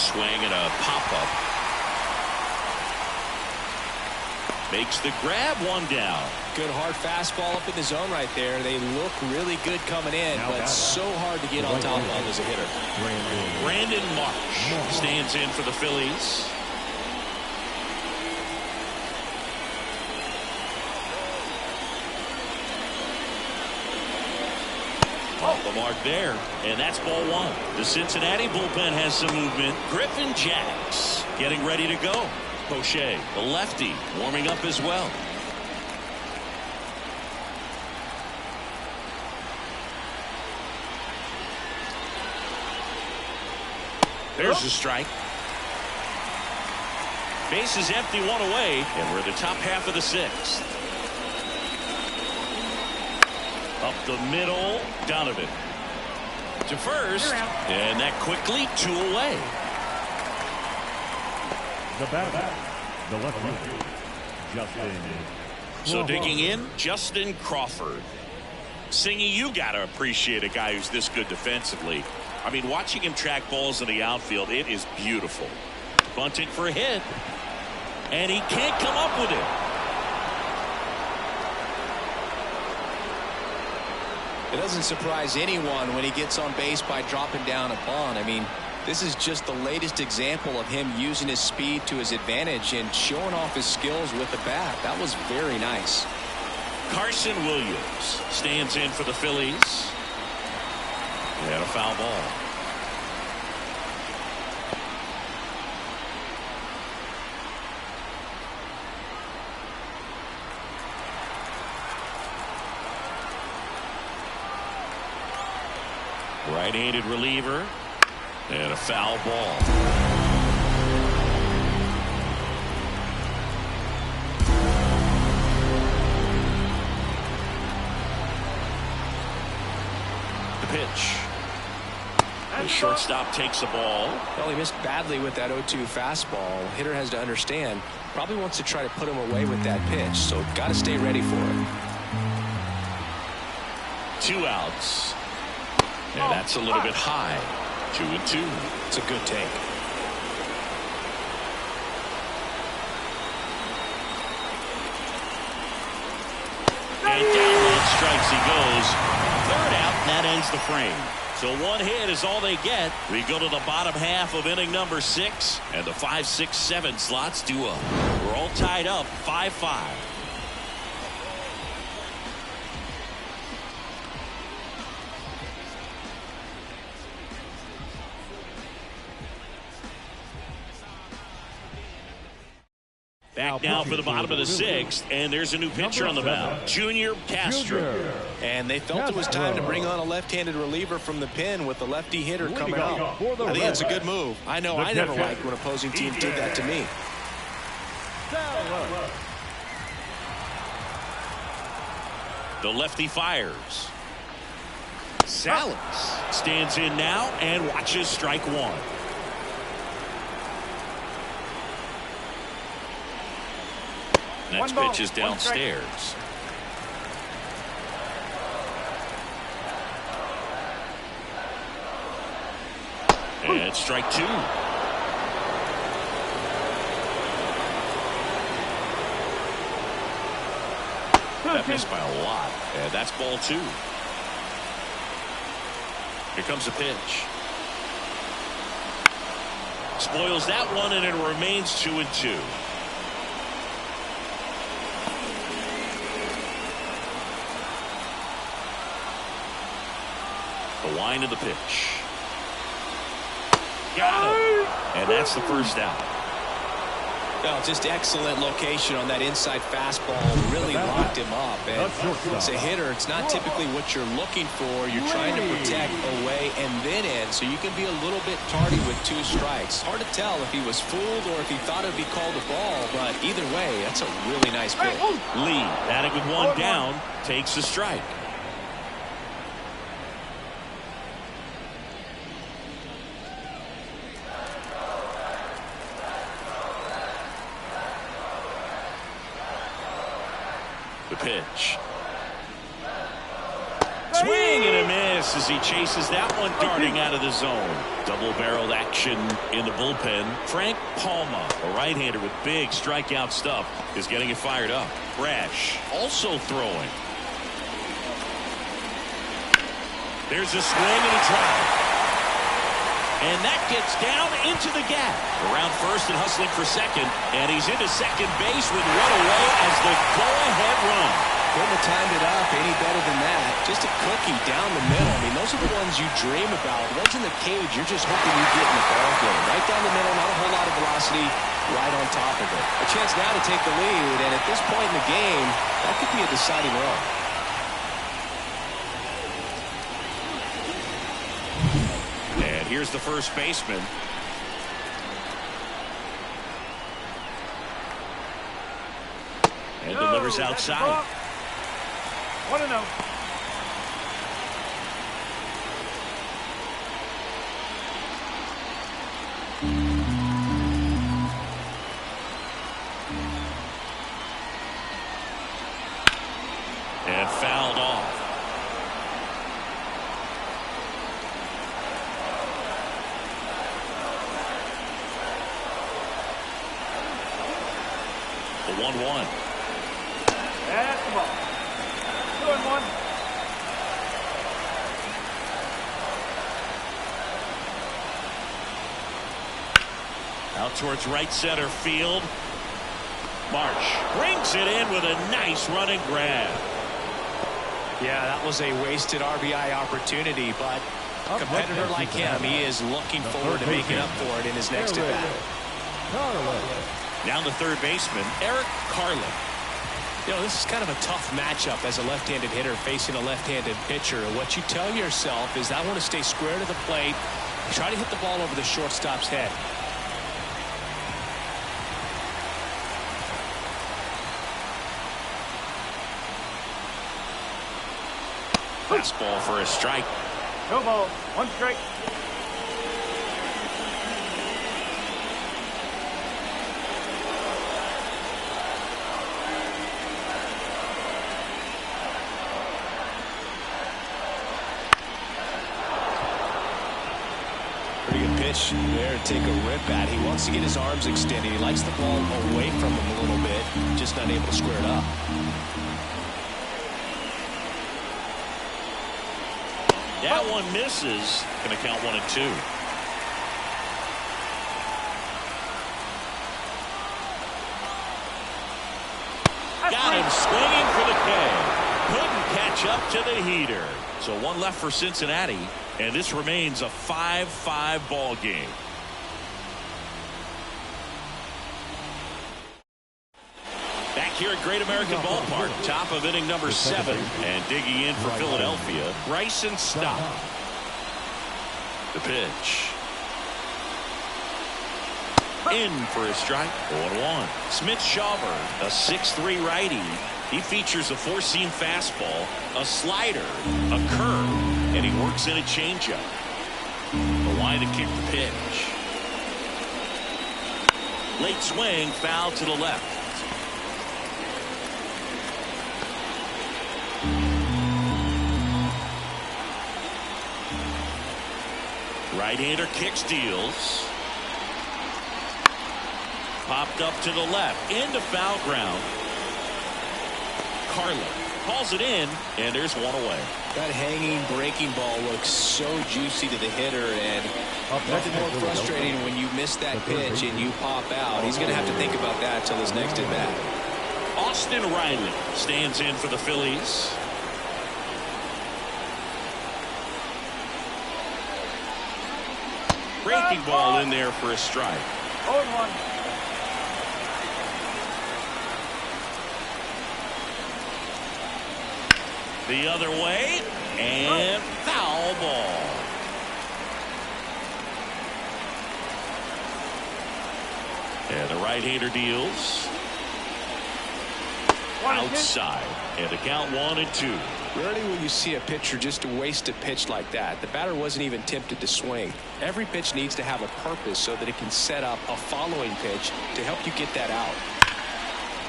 Swing and a pop-up. Makes the grab, one down. Good hard fastball up in the zone right there. They look really good coming in, but so hard to get on top of as a hitter. Brandon Marsh stands in for the Phillies. Off the mark there, and that's ball one. The Cincinnati bullpen has some movement. Griffin Jacks getting ready to go. Poche, the lefty, warming up as well. There's a strike. Base is empty, one away, and we're in the top half of the sixth. Up the middle, Donovan to first, and that quickly, two away. The batter, the left-hander, Justin. So digging in, Justin Crawford. Singy, you got to appreciate a guy who's this good defensively. I mean, watching him track balls in the outfield, it is beautiful. Bunting for a hit, and he can't come up with it. It doesn't surprise anyone when he gets on base by dropping down a bunt. I mean, this is just the latest example of him using his speed to his advantage and showing off his skills with the bat. That was very nice. Carson Williams stands in for the Phillies. And a foul ball. Right-handed reliever, and a foul ball. The pitch. The shortstop takes the ball. Well, he missed badly with that 0-2 fastball. Hitter has to understand, probably wants to try to put him away with that pitch, so got to stay ready for it. 2 outs. And that's a little bit high. 2-2. It's a good take. And down on strikes he goes. 3rd out, and that ends the frame. So 1 hit is all they get. We go to the bottom half of inning number 6, and the 5, 6, 7 slots do up. We're all tied up 5-5. Back now for the bottom of the 6th, and there's a new pitcher on the mound, Junior Castro. And they felt it was time to bring on a left-handed reliever from the pen with the lefty hitter coming up. I think it's a good move. I know I never liked when opposing teams did that to me. The lefty fires. Salas stands in now and watches strike 1. Next pitch is downstairs. And strike 2. That missed by a lot. And that's ball 2. Here comes a pitch. Spoils that one, and it remains 2-2. The line of the pitch. Got him. And that's the 1st out. Well, just excellent location on that inside fastball. Really locked him up. And as a hitter, it's not typically what you're looking for. You're trying to protect away and then in, so you can be a little bit tardy with 2 strikes. Hard to tell if he was fooled or if he thought it would be called a ball, but either way, that's a really nice pitch. Lee, batting with 1 down, takes a strike. The pitch. Swing and a miss as he chases that one darting out of the zone. Double-barreled action in the bullpen. Frank Palma, a right-hander with big strikeout stuff, is getting it fired up. Brash also throwing. There's a swing and a drive. And that gets down into the gap. Around first and hustling for second. And he's into second base with one away as the go-ahead run. Couldn't have timed it up any better than that. Just a cookie down the middle. I mean, those are the ones you dream about. Ones in the cage, you're just hoping you get in the ball game. Right down the middle, not a whole lot of velocity, right on top of it. A chance now to take the lead, and at this point in the game, that could be a deciding run. And here's the first baseman. And delivers outside. 1-0. And fouled off. The 1-1. That's the ball. 2-1. Out towards right center field. Marsh brings it in with a nice running grab. Yeah, that was a wasted RBI opportunity, but a competitor like him, he is looking forward to making up for it in his next at-bat. Now the third baseman, Eric Carlin. You know, this is kind of a tough matchup as a left-handed hitter facing a left-handed pitcher. What you tell yourself is, I want to stay square to the plate, try to hit the ball over the shortstop's head. Fastball for a strike. No ball. 1 strike. Pretty good pitch there to take a rip at. He wants to get his arms extended. He likes the ball away from him a little bit, just not able to square it up. That one misses. Going to count 1-2. Got him swinging for the K. Couldn't catch up to the heater. So one left for Cincinnati, and this remains a 5-5 ball game. Back here at Great American Ballpark, top of inning number 7, and digging in for Philadelphia, Bryson Stott. The pitch. In for a strike. 0-1. Smith-Shawver, a 6'3" righty. He features a 4-seam fastball, a slider, a curve, and he works in a changeup. The line to kick the pitch. Late swing, foul to the left. Right-hander kicks, deals. Popped up to the left, into foul ground. Carlin calls it in, and there's one away. That hanging breaking ball looks so juicy to the hitter, and nothing more frustrating when you miss that pitch and you pop out. He's going to have to think about that till his next at bat. Austin Riley stands in for the Phillies. Breaking ball in there for a strike. 0-1. The other way, and foul ball. And the right-hander deals. Outside, and the count 1-2. Rarely will you see a pitcher just waste a pitch like that. The batter wasn't even tempted to swing. Every pitch needs to have a purpose so that it can set up a following pitch to help you get that out.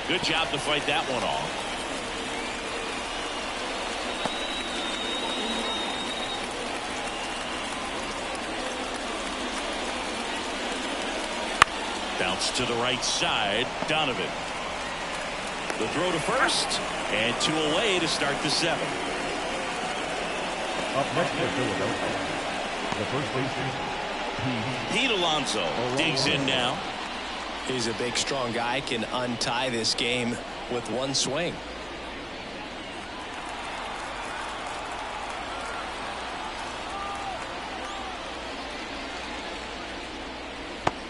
Good job to fight that one off. Bounce to the right side. Donovan. The throw to first. And 2 away to start the 7th. Up next for Philadelphia, the first baseman, Pete Alonso digs in now. He's a big, strong guy. Can untie this game with one swing.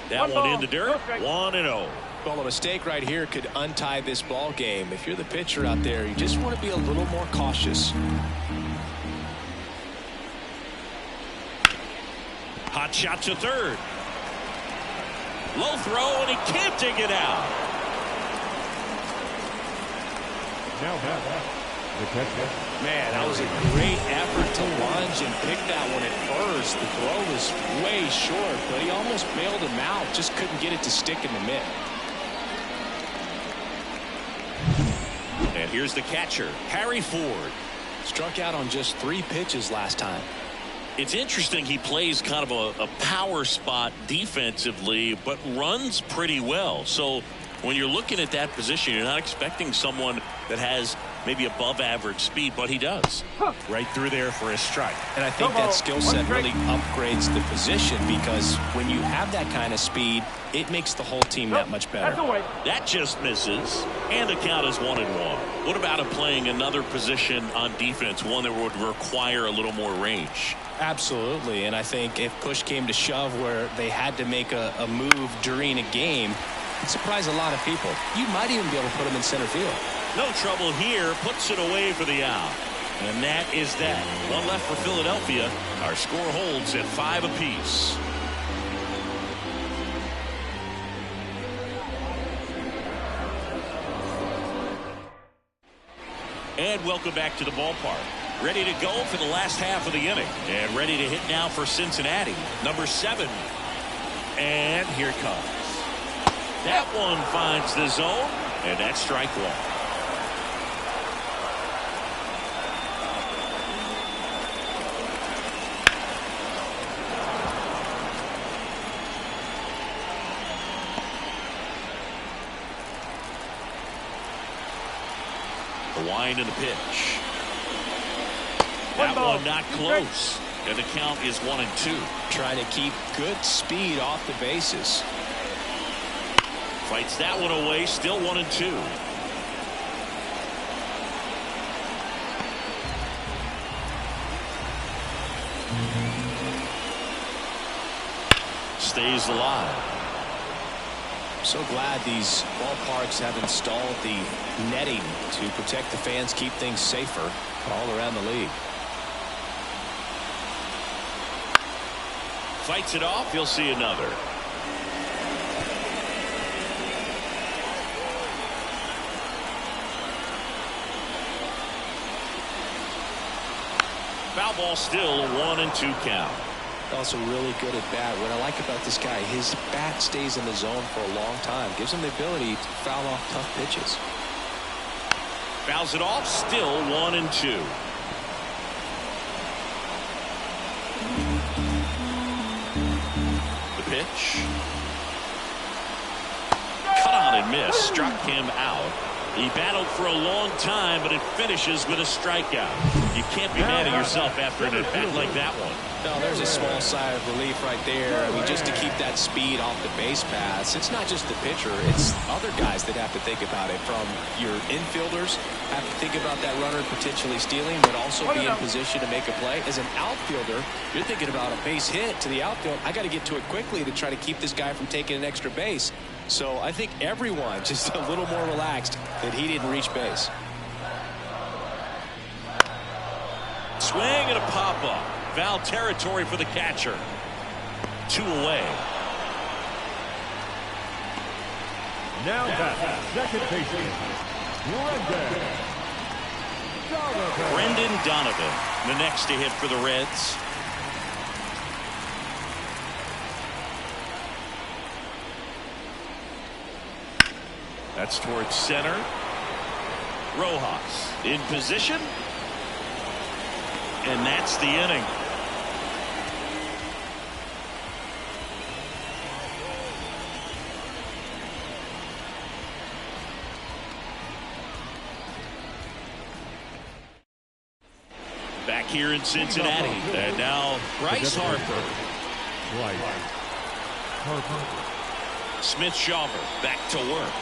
That one in the dirt. 1-0. Well, a mistake right here could untie this ball game. If you're the pitcher out there, you just want to be a little more cautious. Hot shot to third. Low throw, and he can't dig it out. now back, the catcher. Man, that was a great effort to lunge and pick that one at first. The throw was way short, but he almost bailed him out. Just couldn't get it to stick in the mitt. And here's the catcher, Harry Ford. Struck out on just 3 pitches last time. It's interesting he plays kind of a power spot defensively, but runs pretty well. So when you're looking at that position, you're not expecting someone that has maybe above average speed, but he does. Right through there for a strike. And I think that skill set really upgrades the position, because when you have that kind of speed, it makes the whole team that much better. That just misses, and the count is 1-1. What about him playing another position on defense, one that would require a little more range? Absolutely, and I think if push came to shove where they had to make a move during a game, it'd surprise a lot of people. You might even be able to put him in center field. No trouble here, puts it away for the out. And that is that. One left for Philadelphia. Our score holds at 5 apiece. And welcome back to the ballpark. Ready to go for the last half of the inning. And ready to hit now for Cincinnati. Number 7. And here it comes. That one finds the zone. And that's strike 1. The wind and the pitch. That one not close. And the count is 1-2. Trying to keep good speed off the bases. Fights that one away. Still 1-2. Stays alive. So glad these ballparks have installed the netting to protect the fans, keep things safer all around the league. Fights it off. You'll see another. Foul ball, still 1-2 count. Also really good at bat. What I like about this guy, his bat stays in the zone for a long time. Gives him the ability to foul off tough pitches. Fouls it off. Still 1-2. The pitch. Cut on and miss. Struck him out. He battled for a long time, but it finishes with a strikeout. You can't be mad at yourself after an at-bat like that one. No, there's a small sigh of relief right there. I mean, just to keep that speed off the base paths. It's not just the pitcher. It's other guys that have to think about it. From your infielders have to think about that runner potentially stealing, but also be in position to make a play. As an outfielder, you're thinking about a base hit to the outfield. I got to get to it quickly to try to keep this guy from taking an extra base. So I think everyone just a little more relaxed that he didn't reach base. Swing and a pop-up. Foul territory for the catcher. 2 away. Now back, second baseman, Brendan Donovan, the next to hit for the Reds. That's towards center. Rojas in position. And that's the inning. here in Cincinnati. And now Bryce Harper. Right. Harper. Smith Shawver back to work.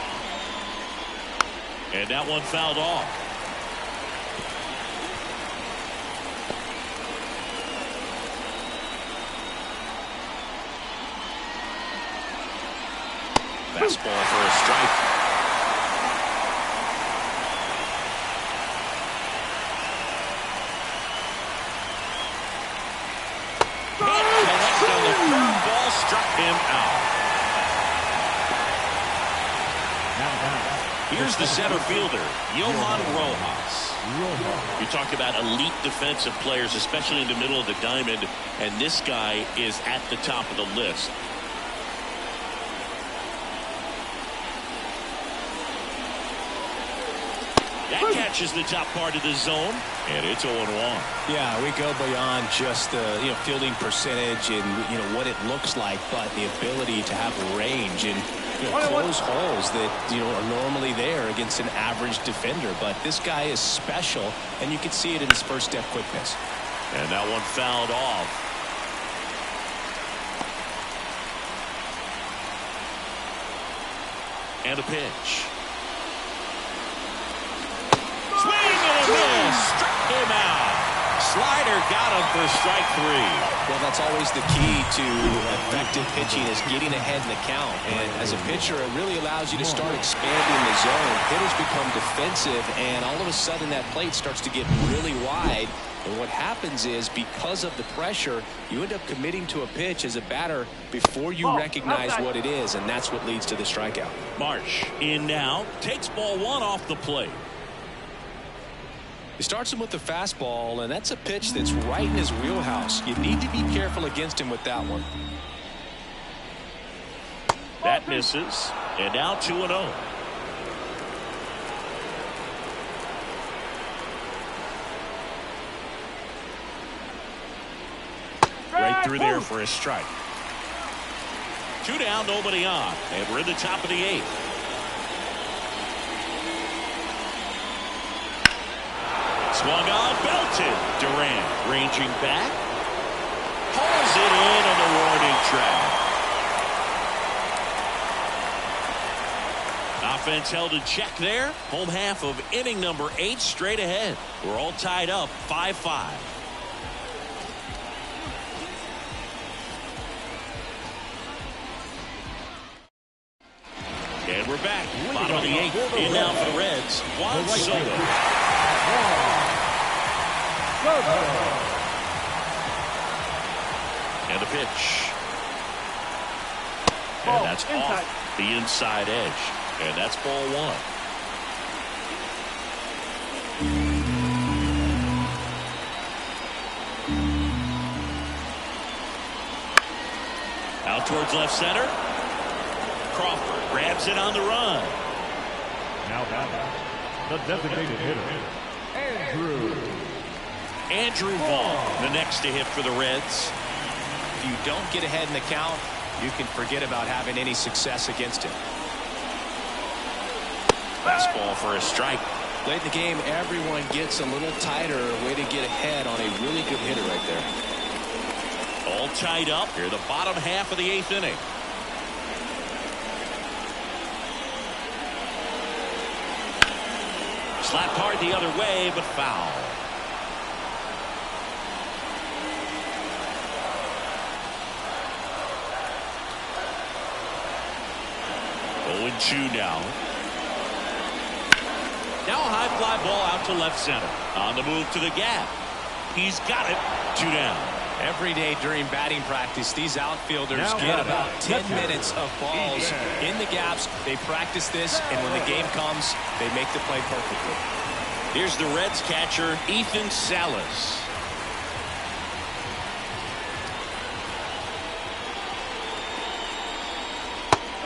And that one fouled off. Fastball for a strike. The curveball struck him out. Here's the center fielder, Johan Rojas. You talk about elite defensive players, especially in the middle of the diamond, and this guy is at the top of the list. That catches the top part of the zone, and it's 0-1. Yeah, we go beyond just the fielding percentage and what it looks like, but the ability to have range and close holes that are normally there against an average defender. But this guy is special, and you can see it in his first step quickness. And that one fouled off. And a pitch. Swing and a miss. Struck him out. Slider got him for strike 3. Well, that's always the key to effective pitching, is getting ahead in the count. And as a pitcher, it really allows you to start expanding the zone. Hitters become defensive, and all of a sudden that plate starts to get really wide. And what happens is, because of the pressure, you end up committing to a pitch as a batter before you recognize what it is, and that's what leads to the strikeout. Marsh in now, takes ball 1 off the plate. He starts him with the fastball, and that's a pitch that's right in his wheelhouse. You need to be careful against him with that one. That misses, and now 2-0. Right through there for a strike. 2 down, nobody on, and we're in the top of the 8th. Swung on, belted. Durant ranging back. Pulls it in on the warning track. Offense held in check there. Home half of inning number 8 straight ahead. We're all tied up 5-5. And we're back. Bottom of the 8th. In now for the Reds. Juan Soto. And a pitch. And that's off the inside edge. And that's ball 1. Out towards left center. Crawford grabs it on the run. Now batting, the designated hitter, Andrew Vaughn, the next to hit for the Reds. If you don't get ahead in the count, you can forget about having any success against him. Fastball for a strike. Late in the game, everyone gets a little tighter. Way to get ahead on a really good hitter right there. All tied up here, the bottom half of the 8th inning. Slapped hard the other way, but foul. Two now. Now a high fly ball out to left center. On the move to the gap. He's got it. 2 down. Every day during batting practice, these outfielders get about 10 minutes of balls in the gaps. They practice this, and when the game comes, they make the play perfectly. Here's the Reds catcher, Ethan Salas.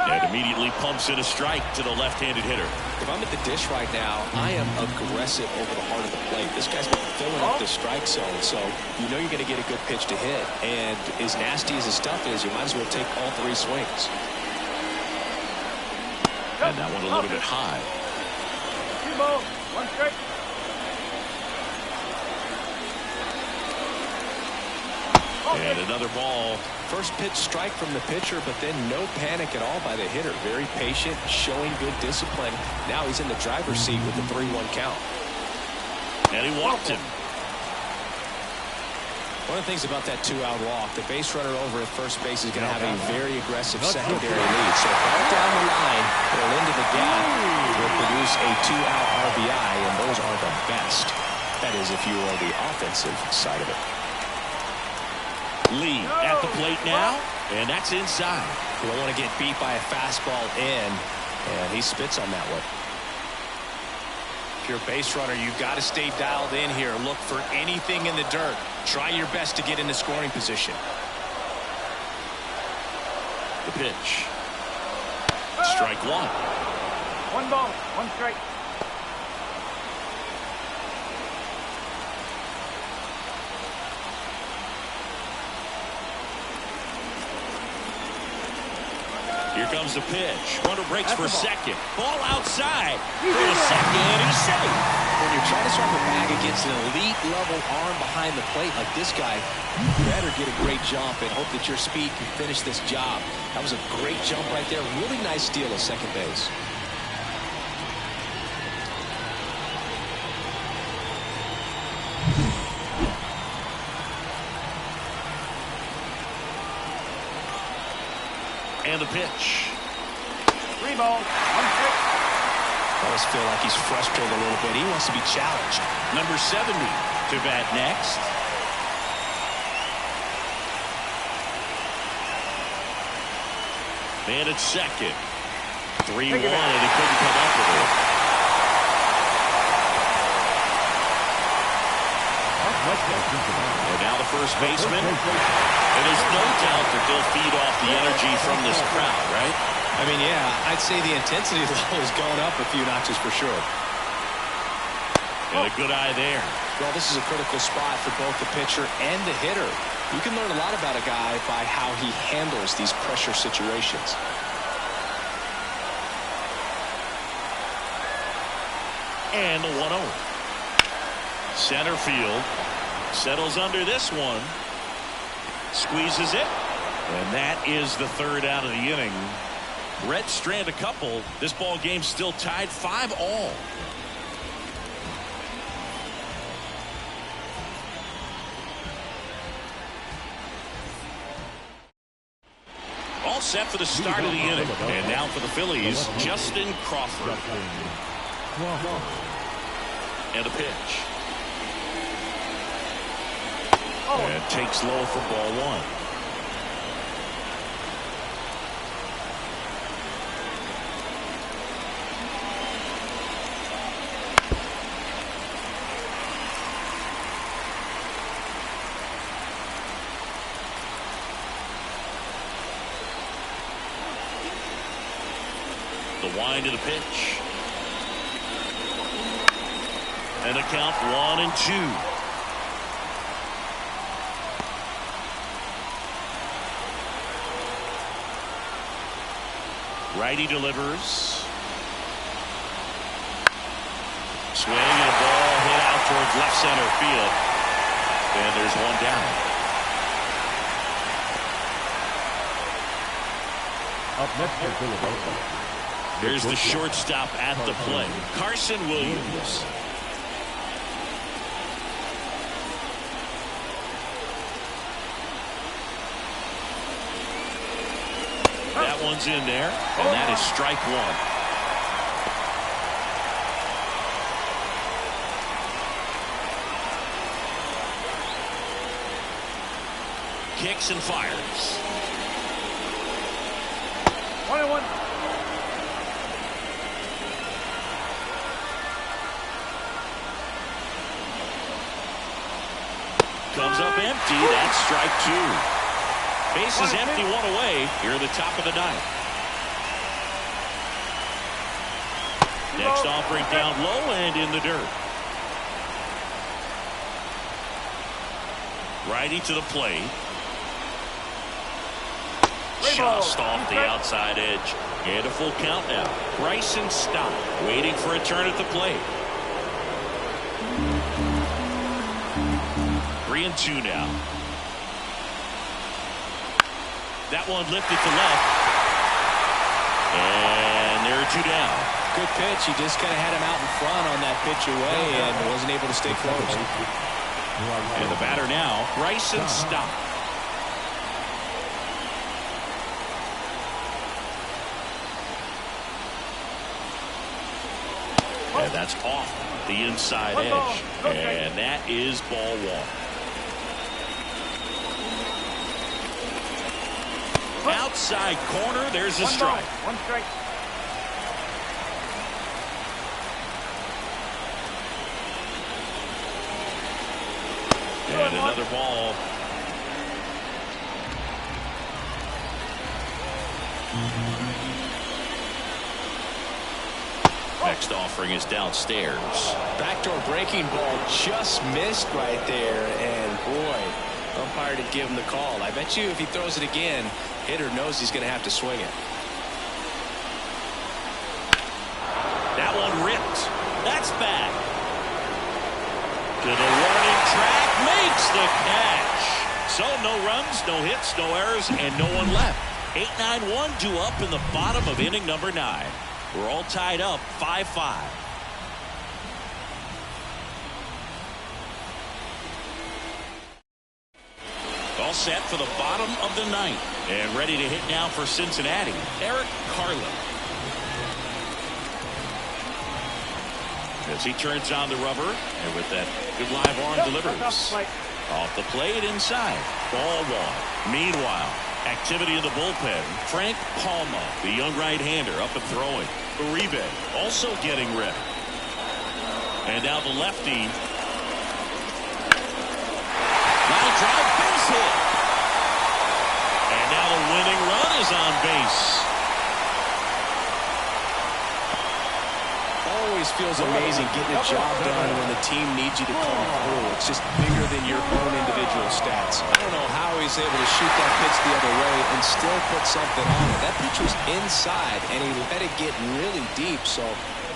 And immediately pumps in a strike to the left-handed hitter. If I'm at the dish right now, I am aggressive over the heart of the plate. This guy's been filling up the strike zone, so you know you're going to get a good pitch to hit. And as nasty as his stuff is, you might as well take all 3 swings. And that one a little bit high. 2 balls, 1 strike. And another ball. First pitch strike from the pitcher, but then no panic at all by the hitter. Very patient, showing good discipline. Now he's in the driver's seat with the 3-1 count. And he walked him. One of the things about that 2-out walk, the base runner over at first base is going to have a very aggressive secondary lead. So ball down the line or into the gap will produce a 2-out RBI, and those are the best. That is if you are the offensive side of it. Lee at the plate now, and that's inside. You don't want to get beat by a fastball in, and he spits on that one. If you're a base runner, you've got to stay dialed in here. Look for anything in the dirt. Try your best to get into scoring position. The pitch. Strike one. 1 ball, 1 strike. Here comes the pitch. Runner breaks for second. Ball outside. For the second. He's safe. When you're trying to strike a bag against an elite level arm behind the plate like this guy, you better get a great jump and hope that your speed can finish this job. That was a great jump right there. Really nice steal at second base. And the pitch. 3 balls, 1 strike. I always feel like he's frustrated a little bit. He wants to be challenged. Number 70 to bat next. Man at second. 3-1, and he couldn't come up with it. And now the first baseman. And there's no doubt that they'll feed off the energy from this crowd, right? I mean, yeah, I'd say the intensity level has gone up a few notches for sure. And a good eye there. Well, this is a critical spot for both the pitcher and the hitter. You can learn a lot about a guy by how he handles these pressure situations. And the 1-0. Center field settles under this one. Squeezes it. And that is the third out of the inning. Reds strand a couple. This ball game still tied 5-all. All set for the start of the inning. And now for the Phillies, Justin Crawford. And a pitch. And takes low for ball one. The wind of the pitch. And a count 1-2. Righty delivers. Swing and a ball hit out towards left center field. And there's one down. Up next for Philadelphia. Here's the shortstop at the plate, Carson Williams. That one's in there, and that is strike one. Kicks and fires. 1-1. Comes up empty. That's strike two. Bases empty, one away here at the top of the ninth. Next offering down low and in the dirt. Righty to the plate. Just off the outside edge. And a full count now. Bryson Stott waiting for a turn at the plate. 3-2 now. That one lifted to left. And there are 2 down. Good pitch. He just kind of had him out in front on that pitch away and wasn't able to stay close. And the batter now, Bryson Stott. And that's off the inside edge. And that is ball 1. Outside corner, there's a strike. 1 strike. And another ball. Next offering is downstairs. Backdoor breaking ball just missed right there. And boy, umpire didn't give him the call. I bet you if he throws it again, hitter knows he's going to have to swing it. That one ripped. That's back. To the warning track, makes the catch. So no runs, no hits, no errors, and no one left. 8-9-1 due up in the bottom of inning number 9. We're all tied up 5-5. All set for the bottom of the 9th. And ready to hit now for Cincinnati, Eric Carlin. As he turns on the rubber, and with that good live arm delivers. Off the plate inside. Ball 1. Meanwhile, activity in the bullpen. Frank Palma, the young right-hander, up and throwing. Uribe also getting ready. And now the lefty. Line drive, base hit. And now the winning run is on base. Always feels amazing getting a job done when the team needs you to come through. It's just bigger than your own individual stats. I don't know how he's able to shoot that pitch the other way and still put something on it. That pitch was inside and he let it get really deep. So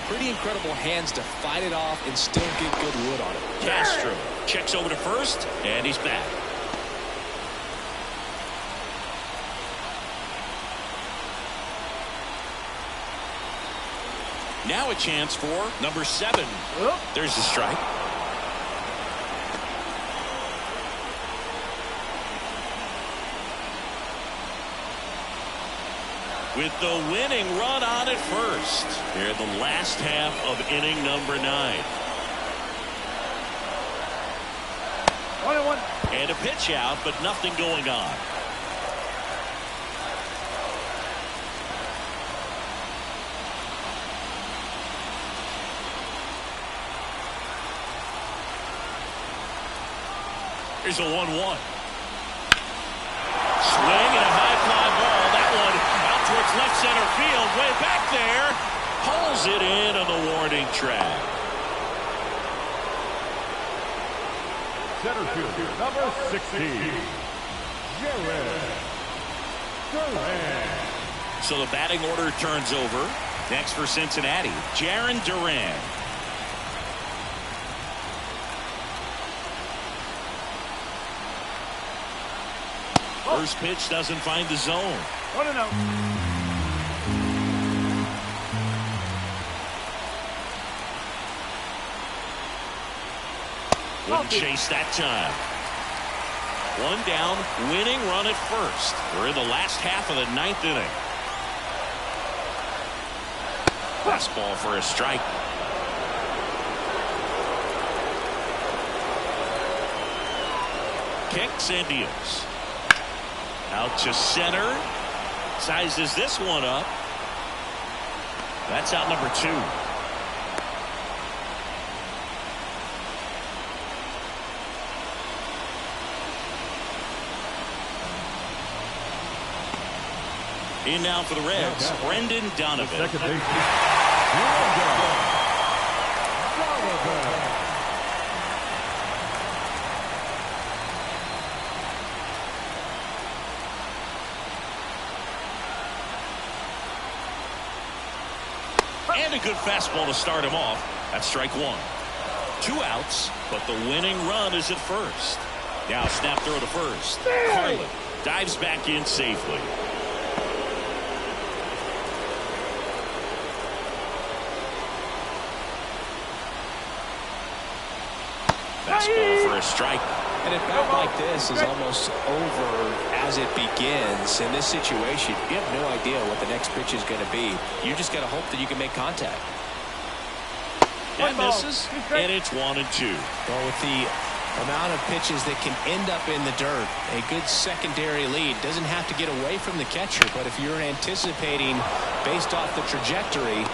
pretty incredible hands to fight it off and still get good wood on it. Castro checks over to first and he's back. Now a chance for number 7. There's the strike. With the winning run on at first. Here in the last half of inning number 9. 1-1. And a pitch out, but nothing going on. Here's a 1-1. Swing and a high fly ball. That one out towards left center field. Way back there. Pulls it in on the warning track. Center fielder, number 16, Jared Duran. So the batting order turns over. Next for Cincinnati, Jarren Duran. First pitch doesn't find the zone. 1-0. Wouldn't chase that time. 1 down, winning run at first. We're in the last half of the 9th inning. Fastball for a strike. Kicks and deals. Out to center. Sizes this one up. That's out number 2. In now for the Reds, Brendan Donovan. Second baseman, Donovan. And a good fastball to start him off. That's strike 1. 2 outs, but the winning run is at first. Now snap throw to first. Carlin Dives back in safely. Fastball for a strike. And a bat like this is almost over as it begins. In this situation, you have no idea what the next pitch is going to be. You just got to hope that you can make contact. That misses, and it's 1-2. Well, with the amount of pitches that can end up in the dirt, a good secondary lead doesn't have to get away from the catcher, but if you're anticipating based off the trajectory.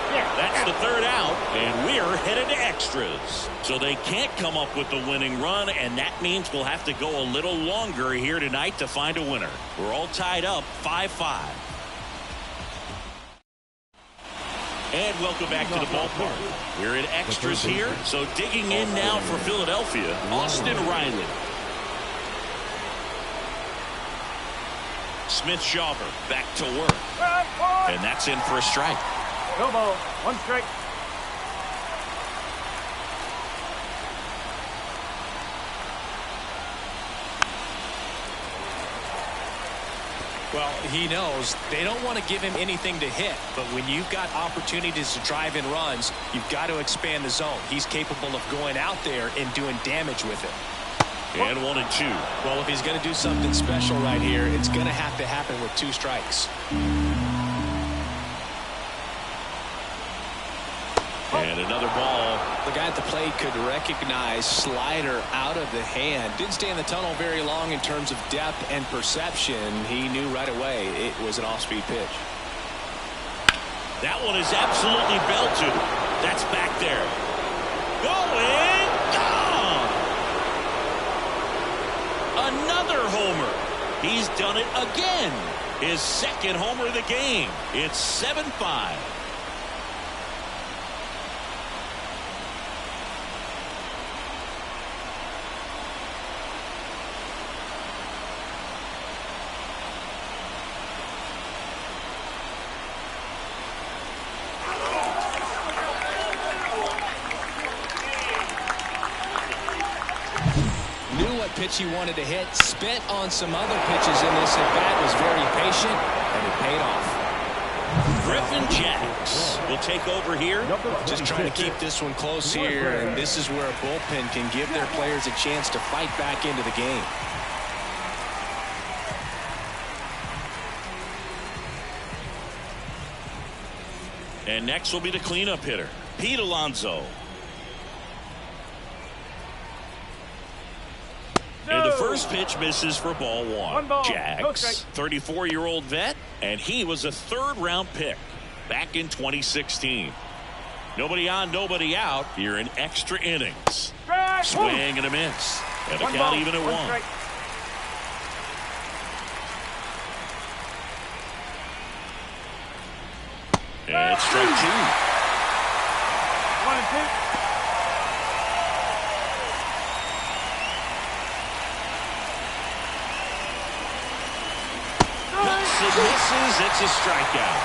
That's the third out, and we're headed to extras. So they can't come up with the winning run, and that means we'll have to go a little longer here tonight to find a winner. We're all tied up 5-5. And welcome back to the ballpark. We're at extras here, so digging in now for Philadelphia, Austin Riley. Smith-Shawver back to work, and that's in for a strike. No ball. 1 strike. Well, he knows they don't want to give him anything to hit, but when you've got opportunities to drive in runs, you've got to expand the zone. He's capable of going out there and doing damage with it. And 1-2. Well, if he's going to do something special right here, it's going to have to happen with 2 strikes. And another ball. The guy at the plate could recognize slider out of the hand. Didn't stay in the tunnel very long in terms of depth and perception. He knew right away it was an off-speed pitch. That one is absolutely belted. That's back there. Going. Gone. Another homer. He's done it again. His second homer of the game. It's 7-5. Pitch he wanted to hit, spent on some other pitches in this at bat, was very patient, and it paid off. Griffin Jacks will take over here. Just trying to keep this one close here, and this is where a bullpen can give their players a chance to fight back into the game. And next will be the cleanup hitter, Pete Alonso. And the first pitch misses for ball 1. Jags, 34-year-old vet, and he was a third-round pick back in 2016. Nobody on, nobody out here in extra innings. Swing and a miss. And the count even at 1. And strike 2. 1-2. Misses. It's a strikeout.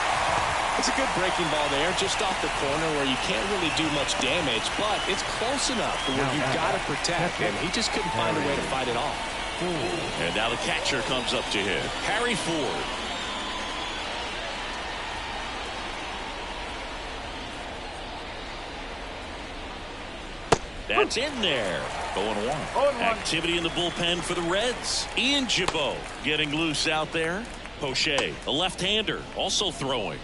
It's a good breaking ball there, just off the corner where you can't really do much damage, but it's close enough to where you've got to protect, and he just couldn't find a way to fight it off. And now the catcher comes up to hit, Harry Ford. That's in there. 0-1. Activity in the bullpen for the Reds. Ian Gibaut getting loose out there. Poche, a left-hander, also throwing.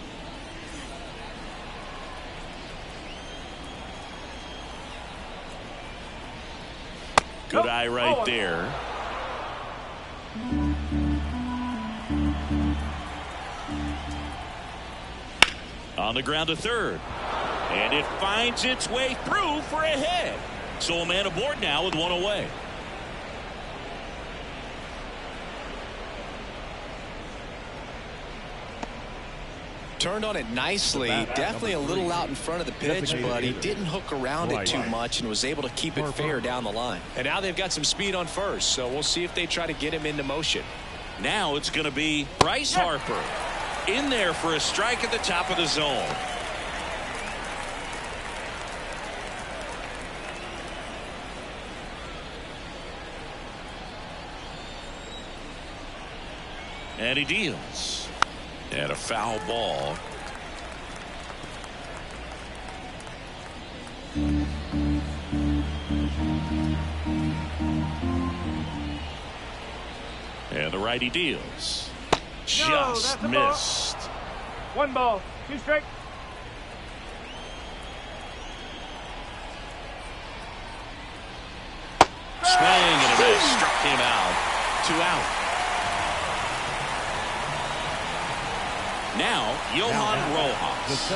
Good eye right there. On the ground to third. And it finds its way through for a hit. So a man aboard now with 1 away. Turned on it nicely. Definitely a little out in front of the pitch, but he didn't hook around it too much and was able to keep it fair down the line. And now they've got some speed on first, so we'll see if they try to get him into motion. Now it's going to be Bryce Harper in there for a strike at the top of the zone. And he deals. And a foul ball. And the righty deals. Just missed. One ball, 2 strike. Swing and a miss. Struck him out. 2 out. Now, Johan Rojas.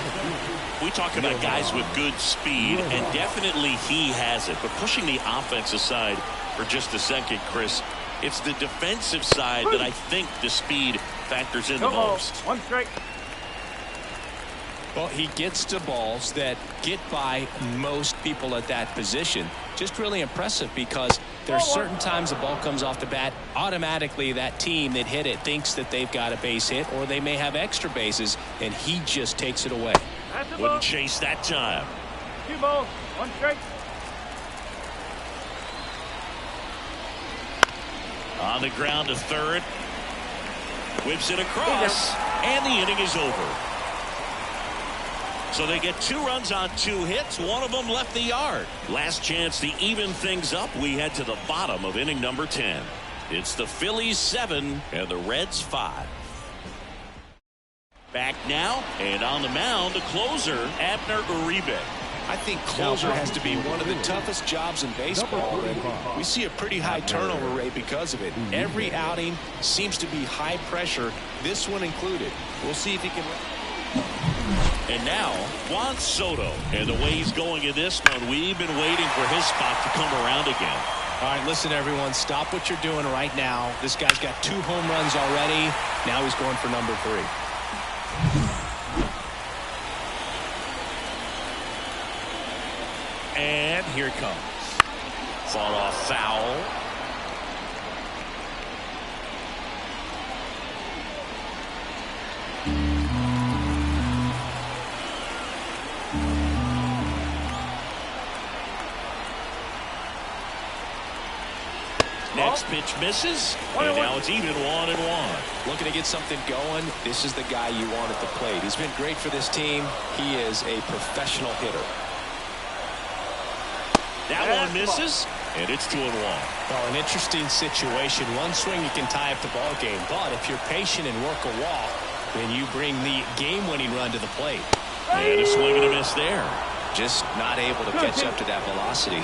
We talk about guys with good speed, and definitely he has it. But pushing the offense aside for just a second, Chris, it's the defensive side that I think the speed factors in the most. 1 strike. Well, he gets to balls that get by most people at that position. Just really impressive because there are certain times the ball comes off the bat, automatically that team that hit it thinks that they've got a base hit or they may have extra bases, and he just takes it away. Wouldn't chase that time. 2 balls, 1 strike. On the ground to third. Whips it across, and the inning is over. So they get 2 runs on 2 hits. One of them left the yard. Last chance to even things up. We head to the bottom of inning number 10. It's the Phillies 7 and the Reds 5. Back now, and on the mound, the closer, Abner Uribe. I think closer has to be one of the toughest jobs in baseball. And we see a pretty high turnover rate because of it. Every outing seems to be high pressure, this one included. We'll see if he can. And now, Juan Soto. And the way he's going in this one, we've been waiting for his spot to come around again. All right, listen, everyone. Stop what you're doing right now. This guy's got 2 home runs already. Now he's going for number 3. And here it comes. Fought off foul. Next pitch misses, and now it's even 1-1. Looking to get something going. This is the guy you want at the plate. He's been great for this team. He is a professional hitter. That one misses, and it's 2-1. Well, an interesting situation. One swing you can tie up the ball game, but if you're patient and work a walk, then you bring the game-winning run to the plate. And a swing and a miss there. Just not able to catch up to that velocity.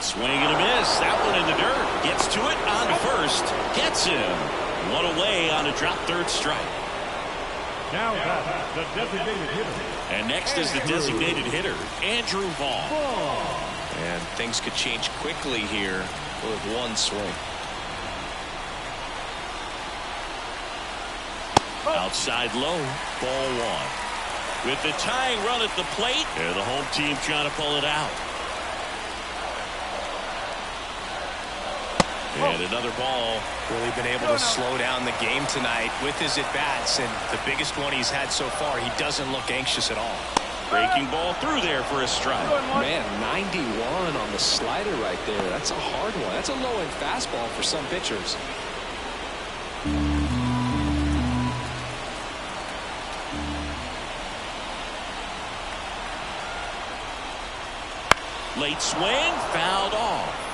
Swing and a miss. That one in the dirt. Gets to it on first. Gets him. One away on a drop third strike. Now the designated hitter. And next is the designated hitter, Andrew Vaughn. And things could change quickly here with one swing. Outside low. Ball 1. With the tying run at the plate, and the home team trying to pull it out. And another ball. Really been able to slow down the game tonight with his at-bats, and the biggest one he's had so far, he doesn't look anxious at all. Breaking ball through there for a strike. Man, 91 on the slider right there. That's a hard one. That's a low-end fastball for some pitchers. Late swing, fouled off.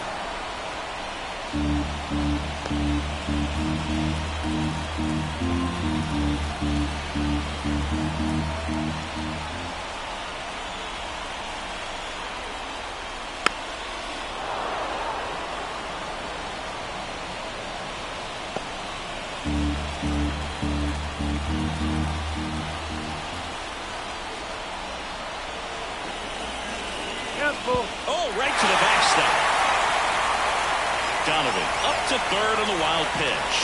Oh, right to the backstop. Donovan up to third on the wild pitch.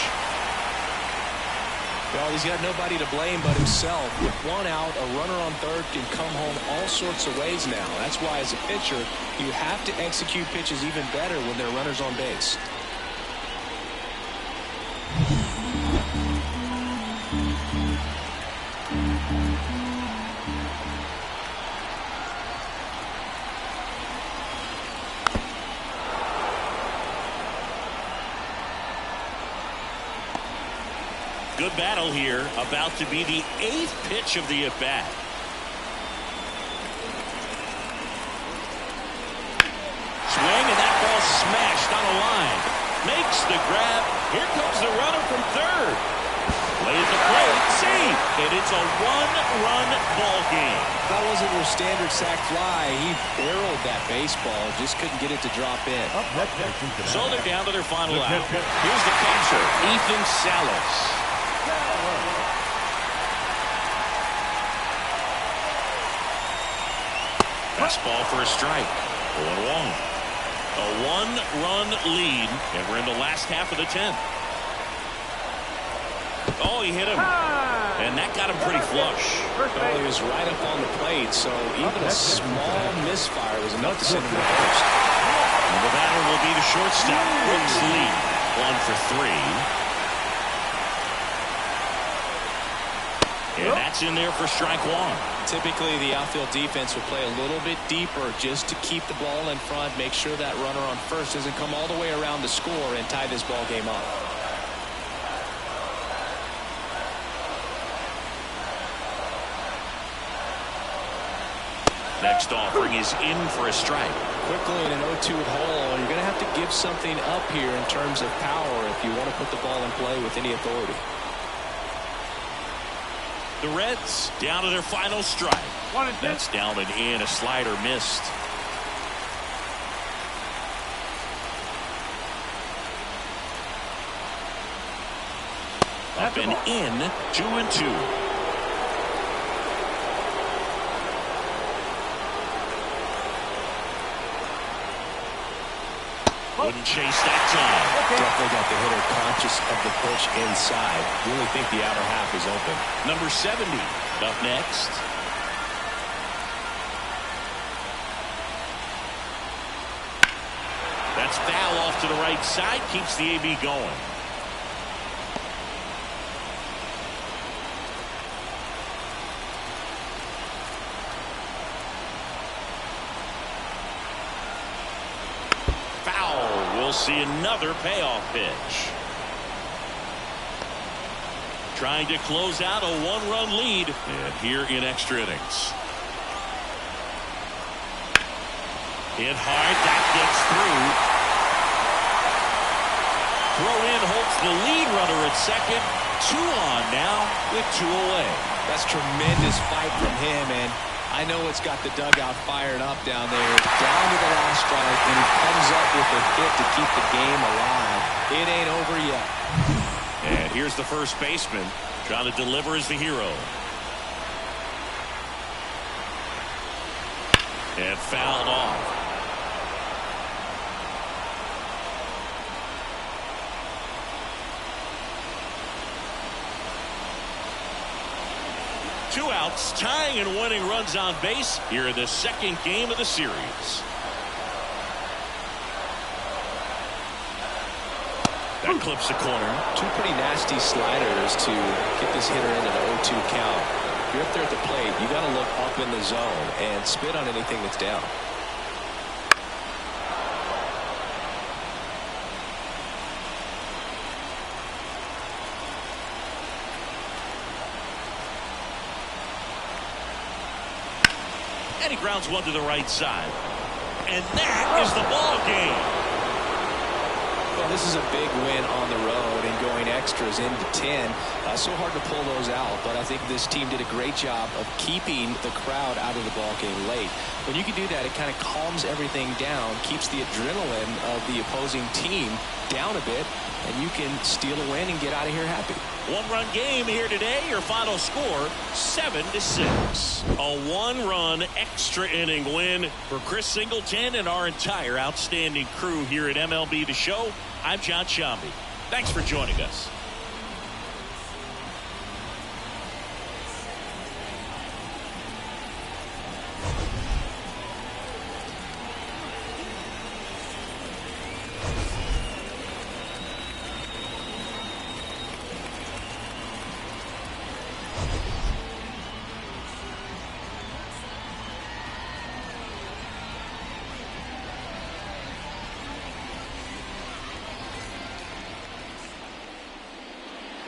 Well, he's got nobody to blame but himself. With 1 out, a runner on third can come home all sorts of ways now. That's why, as a pitcher, you have to execute pitches even better when there are runners on base. good battle here. About to be the 8th pitch of the at-bat. Swing, and that ball smashed on a line. Makes the grab. Here comes the runner from third. Play at the plate. See, and it's a one-run ball game. That wasn't your standard sac fly. He barreled that baseball. Just couldn't get it to drop in. So they're down to their final out. Here's the catcher, Ethan Salas. Fastball for a strike. 0-1. A one-run lead, and we're in the last half of the 10th. Oh, he hit him. And that got him pretty flush. Well, he was right up on the plate, so even a small misfire was enough to send him to first. And the batter will be the shortstop, Brooks Lee. 1 for 3. And that's in there for strike 1. Typically, the outfield defense would play a little bit deeper just to keep the ball in front, make sure that runner on first doesn't come all the way around to score and tie this ball game up. Next offering is in for a strike. Quickly in an 0-2 hole, you're going to have to give something up here in terms of power if you want to put the ball in play with any authority. The Reds down to their final strike. That's down and in. A slider missed. Up and in. 2-2. Wouldn't chase that time. Definitely got the hitter conscious of the pitch inside. Really think the outer half is open. Number 70 up next. That's foul off to the right side. Keeps the AB going. We'll see another payoff pitch. Trying to close out a one-run lead, and here in extra innings. Hit hard, that gets through. Throw in holds the lead runner at second. 2 on now with 2 away. That's tremendous fight from him, and I know it's got the dugout fired up down there. Down to the last strike, and he comes up with a hit to keep the game alive. It ain't over yet. And here's the first baseman trying to deliver as the hero. And fouled off. Two outs, tying and winning runs on base here in the second game of the series. That clips the corner. 2 pretty nasty sliders to get this hitter into the 0-2 count. If you're up there at the plate, you got to look up in the zone and spit on anything that's down. And he grounds one to the right side. And that is the ball game. Well, this is a big win on the road and going extras into 10. So hard to pull those out, but I think this team did a great job of keeping the crowd out of the ball game late. When you can do that, it kind of calms everything down, keeps the adrenaline of the opposing team down a bit, and you can steal a win and get out of here happy. One-run game here today. Your final score, 7-6. A one-run extra inning win for Chris Singleton and our entire outstanding crew here at MLB The Show. I'm John Shambi. Thanks for joining us.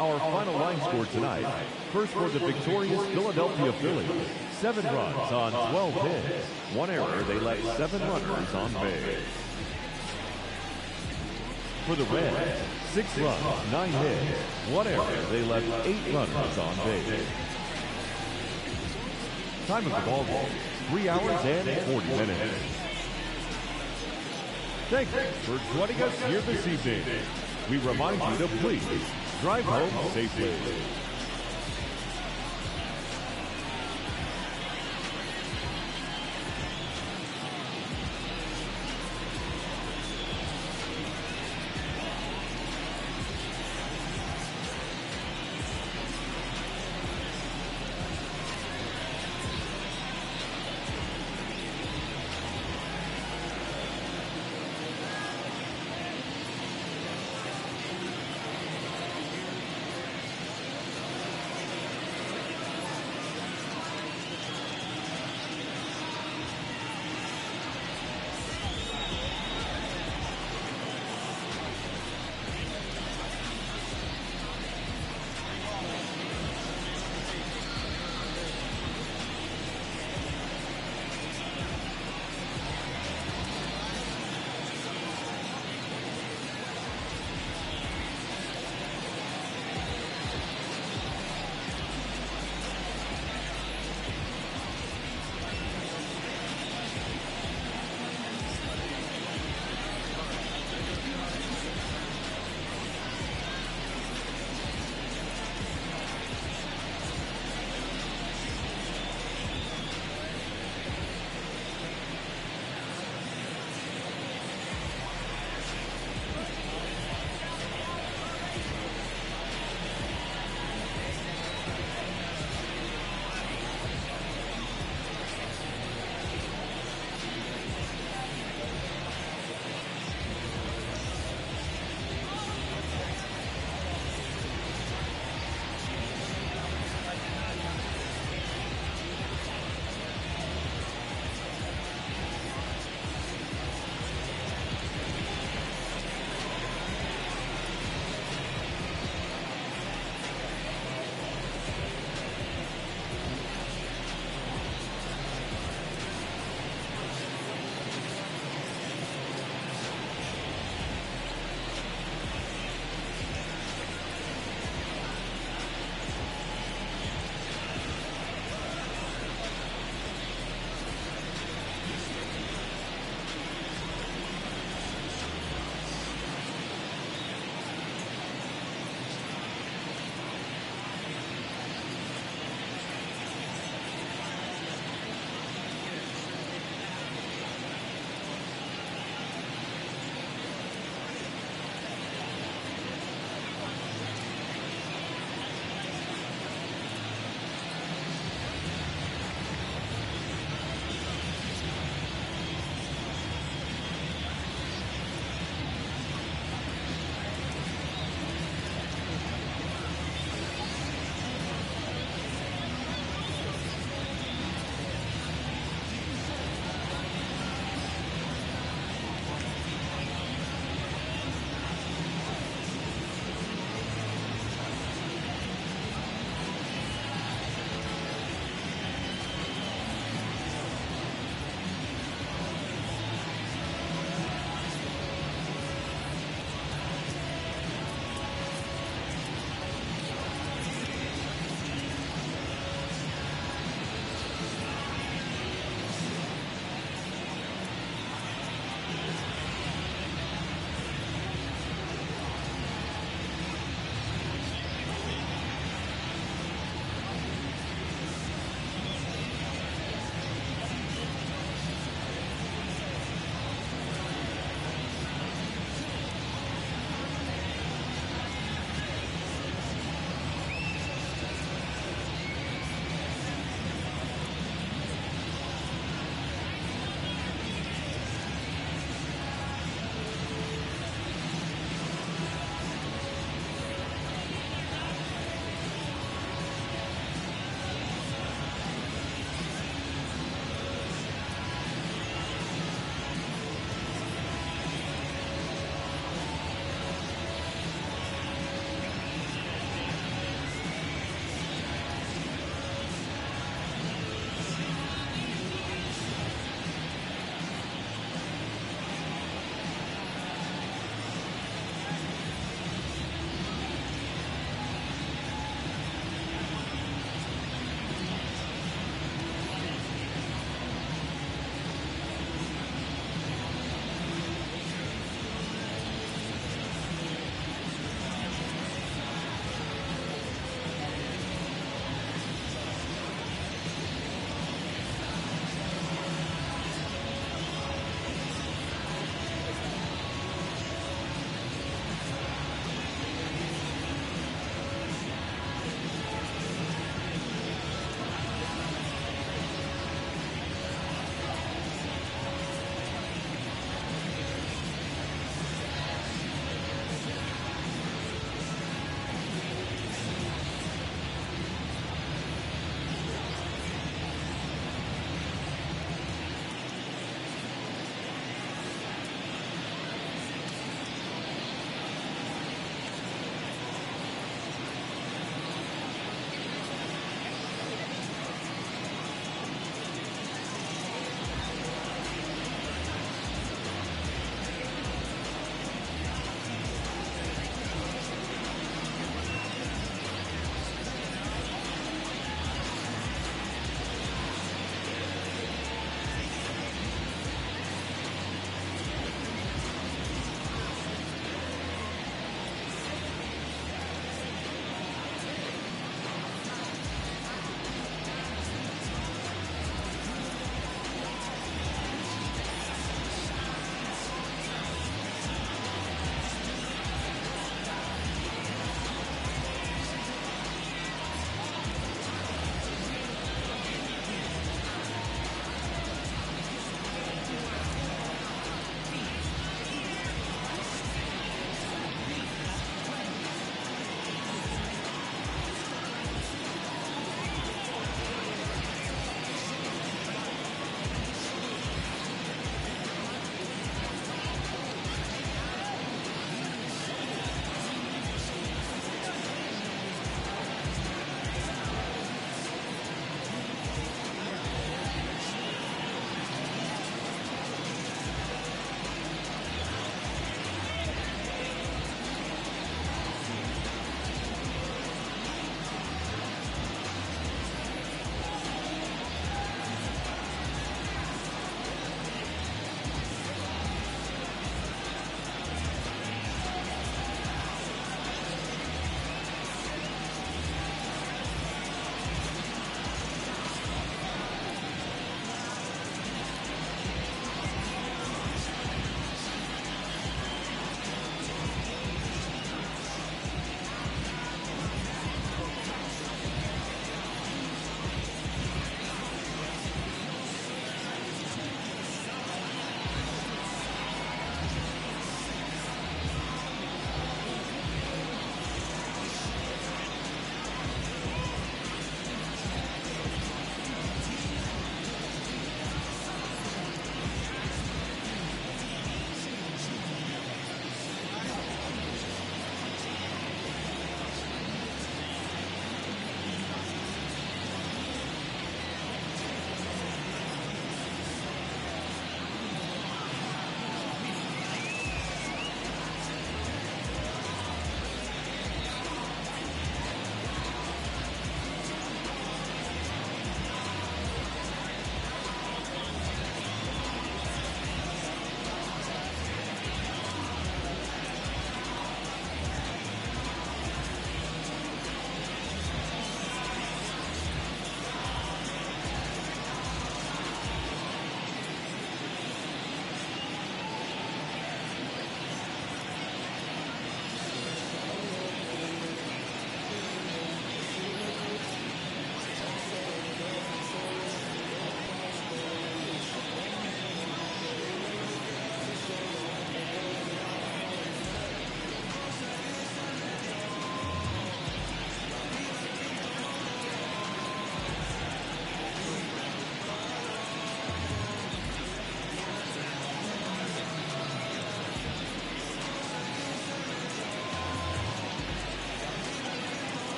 Our final line score tonight. First for the victorious Philadelphia Phillies. 7 runs on 12 hits. 1 error. They left 7 runners on base. For the Reds, 6 runs, 9 hits. 1 error. They left 8 runners on base. Time of the ball game, 3 hours and 40 minutes. Thank you for joining us here this evening. We remind you to please drive home safely.